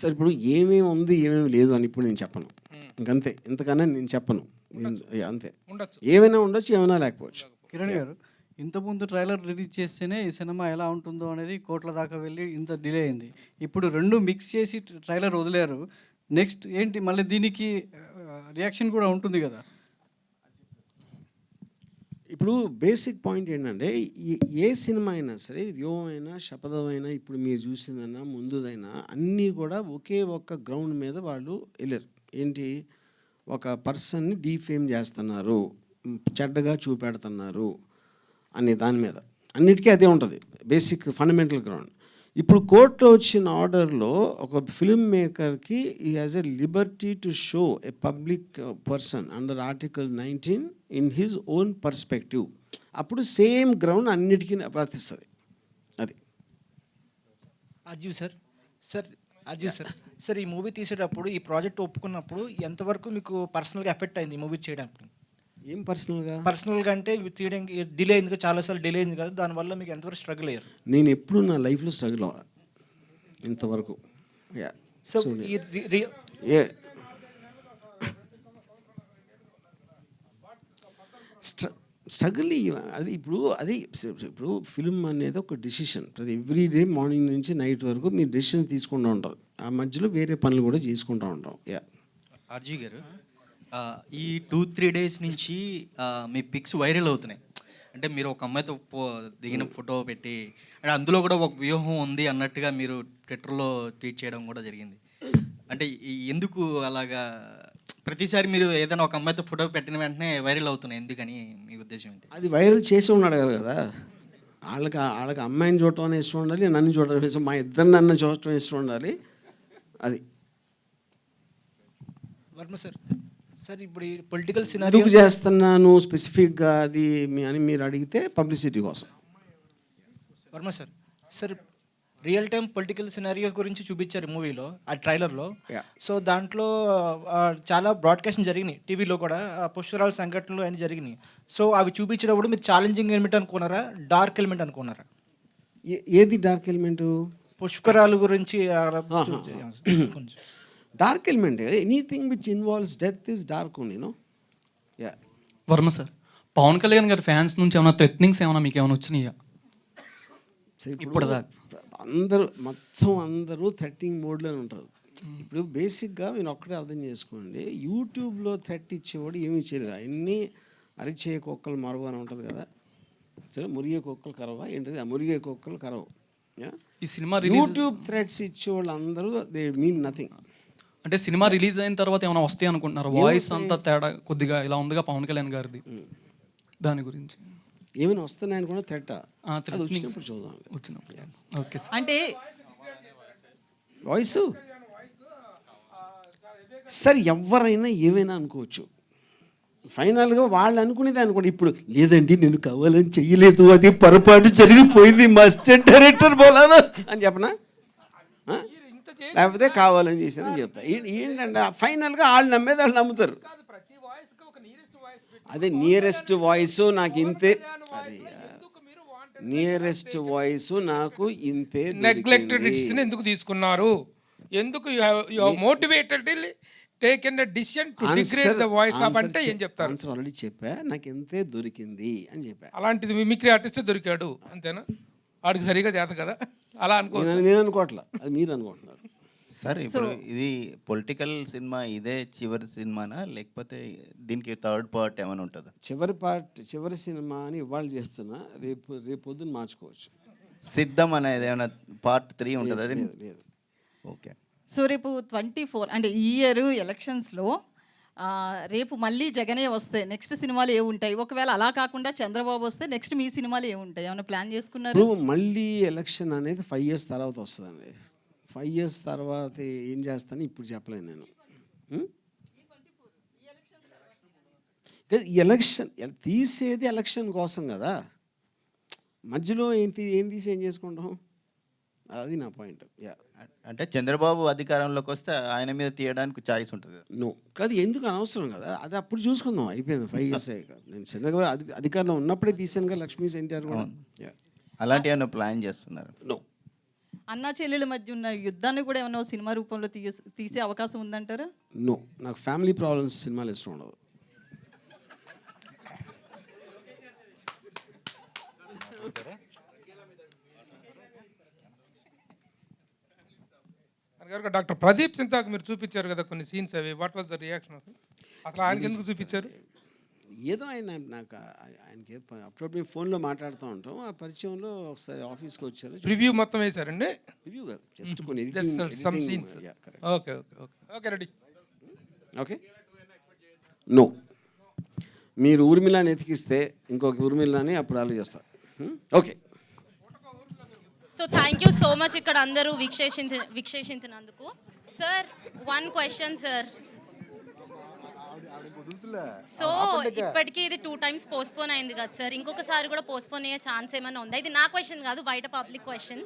సార్ ఇప్పుడు ఏమేమి ఉంది ఏమేమి లేదు అని ఇప్పుడు నేను చెప్పను, ఇంకంతే. ఇంతకన్నా నేను చెప్పను. అంతే. ఉండొచ్చు. ఏమైనా ఉండొచ్చు, ఏమైనా లేకపోవచ్చు. కిరణ్ గారు, ఇంతకుముందు ట్రైలర్ రిలీజ్ చేస్తేనే ఈ సినిమా ఎలా ఉంటుందో అనేది కోట్ల దాకా వెళ్ళి ఇంత డిలే అయింది. ఇప్పుడు రెండు మిక్స్ చేసి ట్రైలర్ వదిలేరు. నెక్స్ట్ ఏంటి మళ్ళీ దీనికి రియాక్షన్ కూడా ఉంటుంది కదా. ఇప్పుడు బేసిక్ పాయింట్ ఏంటంటే ఏ సినిమా అయినా సరే, వ్యూహం అయినా, శపథమైనా, ఇప్పుడు మీరు చూసిందన్నా, ముందుదైనా అన్నీ కూడా ఒకే ఒక్క గ్రౌండ్ మీద వాళ్ళు వెళ్ళారు. ఏంటి, ఒక పర్సన్ని డీఫేమ్ చేస్తున్నారు, చెడ్డగా చూపెడుతున్నారు అనే దాని మీద అన్నిటికీ అదే ఉంటుంది బేసిక్ ఫండమెంటల్ గ్రౌండ్. ఇప్పుడు కోర్టులో వచ్చిన ఆర్డర్లో ఒక ఫిల్మ్ మేకర్కి ఈ has a Liberty to show a public person under article 19 in his own perspective. అప్పుడు సేమ్ గ్రౌండ్ అన్నిటికీ వర్తిస్తుంది. అది అర్జున్ సార్ సార్ ఈ మూవీ తీసేటప్పుడు, ఈ ప్రాజెక్ట్ ఒప్పుకున్నప్పుడు ఎంతవరకు మీకు పర్సనల్గా ఎఫెక్ట్ అయింది ఈ మూవీ చేయడానికి? ఏం పర్సనల్గా అంటే తీయడానికి డిలే అయింది కదా, చాలాసార్లు డిలే అయింది కదా, దానివల్ల మీకు ఎంతవరకు స్ట్రగుల్ అయ్యారు? నేను ఎప్పుడు నా లైఫ్లో స్ట్రగుల్ అవ్వాలి ఇంతవరకు. సో స్ట్రగుల్ అది ఇప్పుడు ఫిల్మ్ అనేది ఒక డెసిషన్. ప్రతి ఎవ్రీ డే మార్నింగ్ నుంచి నైట్ వరకు మీరు డెసిషన్స్ తీసుకుంటూ ఉంటారు. ఆ మధ్యలో వేరే పనులు కూడా చేసుకుంటూ ఉంటాం. ఆర్జీ గారు, ఈ 2-3 డేస్ నుంచి మీ పిక్స్ వైరల్ అవుతున్నాయి. అంటే మీరు ఒక అమ్మాయితో దిగిన ఫోటో పెట్టి, అంటే అందులో కూడా ఒక వ్యూహం ఉంది అన్నట్టుగా మీరు ట్విట్టర్లో ట్వీట్ చేయడం కూడా జరిగింది. అంటే ఎందుకు అలాగా ప్రతిసారి మీరు ఏదైనా ఒక అమ్మాయితో ఫోటో పెట్టిన వెంటనే వైరల్ అవుతున్నాయి, ఎందుకని మీ ఉద్దేశం ఏంటి? అది వైరల్ చేసి ఉన్నాడు కదా. వాళ్ళకి అమ్మాయిని చూడటం ఇష్టం ఉండాలి, నన్ను చూడటం ఇష్టం, మా ఇద్దరు నన్ను చూడటం ఇష్టం ఉండాలి. అది వర్మ సార్ ఇప్పుడు ఈ పొలిటికల్ ఎందుకు చేస్తున్నాను స్పెసిఫిక్గా అది అని మీరు అడిగితే పబ్లిసిటీ కోసం. Varma sir real time political scenario గురించి చూపించారు మూవీలో, ఆ ట్రైలర్లో. సో దాంట్లో చాలా బ్రాడ్కాస్టింగ్ జరిగినాయి టీవీలో కూడా, పుష్కరాల సంఘటనలు అన్నీ జరిగినాయి. సో అవి చూపించినప్పుడు మీరు ఛాలెంజింగ్ ఎలిమెంట్ అనుకున్నారా, డార్క్ ఎలిమెంట్ అనుకున్నారా? ఏది డార్క్ ఎలిమెంటు? పుష్కరాల గురించి dark element. Anything which involves death is dark only, no. Varma sir, Pawan Kalyan గారి ఫ్యాన్స్ నుంచి ఏమైనా థ్రెట్నింగ్స్ ఏమైనా మీకు ఏమైనా వచ్చినాయా ఇప్పుడు దాకా? అందరూ థ్రెట్టింగ్ మోడ్లోనే ఉంటారు. ఇప్పుడు బేసిక్గా మీరు ఒక్కటే అర్థం చేసుకోండి, యూట్యూబ్లో థ్రెట్ ఇచ్చేవాడు ఏమి ఇచ్చేది కాదు. ఎన్ని అరిచే కుక్కలు మరుగు అని ఉంటుంది కదా, సరే మురిగే కుక్కలు కరవా ఏంటిది, ఆ మురిగే కుక్కలు కరవు. ఈ సినిమా యూట్యూబ్ థ్రెట్స్ ఇచ్చేవాళ్ళు అందరూ దే మీన్ నథింగ్. అంటే సినిమా రిలీజ్ అయిన తర్వాత ఏమైనా వస్తాయి అనుకుంటున్నారు? వాయిస్ అంతా తేడా కొద్దిగా ఇలా ఉందిగా పవన్ కళ్యాణ్ గారిది, దాని గురించి ఏమైనా వస్తున్నాయని కూడా థ్రెట్ చూద్దాం. Okay sir. అంటే వాయిస్ సార్ ఎవరైనా ఏమైనా అనుకోవచ్చు, ఫైనల్గా వాళ్ళు అనుకునేది అనుకోండి. ఇప్పుడు లేదండి నేను కావాలని చెయ్యలేదు, అది పొరపాటు జరిగిపోయింది, మా అసిస్టెంట్ డైరెక్టర్ బోలానా అని చెప్పనా, లేకపోతే కావాలని చేశానని చెప్తా. ఏంటంటే ఫైనల్గా వాళ్ళు నమ్మేది వాళ్ళు నమ్ముతారు. అదే నియరెస్ట్ వాయిస్ నాకు ఇంతే, నియరెస్ట్ వాయిస్ నాకు ఇంతే. నెగ్లెక్టెడ్ ఇట్స్ని ఎందుకు తీసుకున్నారు? ఎందుకు you motivated taken a decision to degrade the voice of అంటే ఏం చెప్తారు? ఆన్సర్ ఆల్రెడీ చెప్పా, నాకు ఎంతే దొరికింది అని చెప్పా. అలాంటిది మిమిక్రీ ఆర్టిస్ట్ దొరికాడు అంతేనా? వాడికి సరిగా చేత కదా అలా అనుకోవచ్చు. నేను అనుకోవట్లా, అది మీరు అనుకుంటున్నారు. సార్ ఇప్పుడు ఇది పొలిటికల్ సినిమా, ఇదే చివరి సినిమానా లేకపోతే దీనికి థర్డ్ పార్ట్ ఏమైనా ఉంటుందా? చివరి సినిమా అని ఇవాళ చేస్తున్నా, రేపు పొద్దున్న మార్చుకోవచ్చు. సిద్ధం అనేది ఏమైనా పార్ట్ 3 ఉంటుంది? అది లేదు. ఓకే. సో రేపు 24 అంటే ఈ ఇయర్ ఎలక్షన్స్లో రేపు మళ్ళీ జగనే వస్తే నెక్స్ట్ సినిమాలు ఏ ఉంటాయి? ఒకవేళ అలా కాకుండా చంద్రబాబు వస్తే నెక్స్ట్ మీ సినిమాలు ఏ ఉంటాయి? ఏమైనా ప్లాన్ చేసుకున్నారు? మళ్ళీ ఎలక్షన్ అనేది 5 years తర్వాత వస్తుందండి. 5 years తర్వాత ఏం చేస్తాను ఇప్పుడు చెప్పలేను నేను. ఎలక్షన్ తీసేది ఎలక్షన్ కోసం కదా, మధ్యలో ఏం తీసి ఏం చేసుకుంటాం, అది నా పాయింట్. అంటే చంద్రబాబు అధికారంలోకి వస్తే ఆయన మీద తీయడానికి ఛాయిస్ ఉంటుంది. నో కాదు, ఎందుకు అనవసరం కదా, అది అప్పుడు చూసుకుందాం, అయిపోయింది 5 years అయ్యాక. నేను చంద్రబాబు అధికారంలో ఉన్నప్పుడే తీసాను కదా, లక్ష్మీ ఎన్టీఆర్ కూడా. అలాంటి ఏమైనా ప్లాన్ చేస్తున్నారు? నో. అన్నా చెల్లెల మధ్య ఉన్న యుద్ధాన్ని కూడా ఏమైనా సినిమా రూపంలో తీసే అవకాశం ఉందంటారా? నో, నాకు ఫ్యామిలీ ప్రాబ్లమ్స్ సినిమాలు ఇష్టం ఉండదు. డాక్టర్ ప్రదీప్ సింతాకు మీరు చూపించారు కదా కొన్ని సీన్స్, అవి వాట్ వాజ్ ద రియాక్షన్? అసలు ఆయనకి ఎందుకు చూపించారు? ఏదో ఆయన నాకు ఆయనకి అప్పుడప్పుడు మేము ఫోన్లో మాట్లాడుతూ ఉంటాం. ఆ పరిచయంలో ఒకసారి ఆఫీస్కి వచ్చారు. రివ్యూ మొత్తం వేశారండి? రివ్యూ కాదు, జస్ట్ కొన్ని some scenes. Okay okay okay okay, ready. Okay, no, మీరు ఊర్మిళని ఎతికిస్తే ఇంకొక ఊర్మిళని అప్పుడు ఆలోచిస్తారు. Okay, so thank you so much ఇక్కడ అందరూ వీక్షించినందుకు. Sir, one question sir. So ఇప్పటికీ ఇది 2 times పోస్ట్పోన్ అయింది కదా సార్, ఇంకొకసారి కూడా పోస్ట్పోన్ అయ్యే ఛాన్స్ ఏమైనా ఉందా? ఇది నా క్వశ్చన్ కాదు, బయట పబ్లిక్ క్వశ్చన్.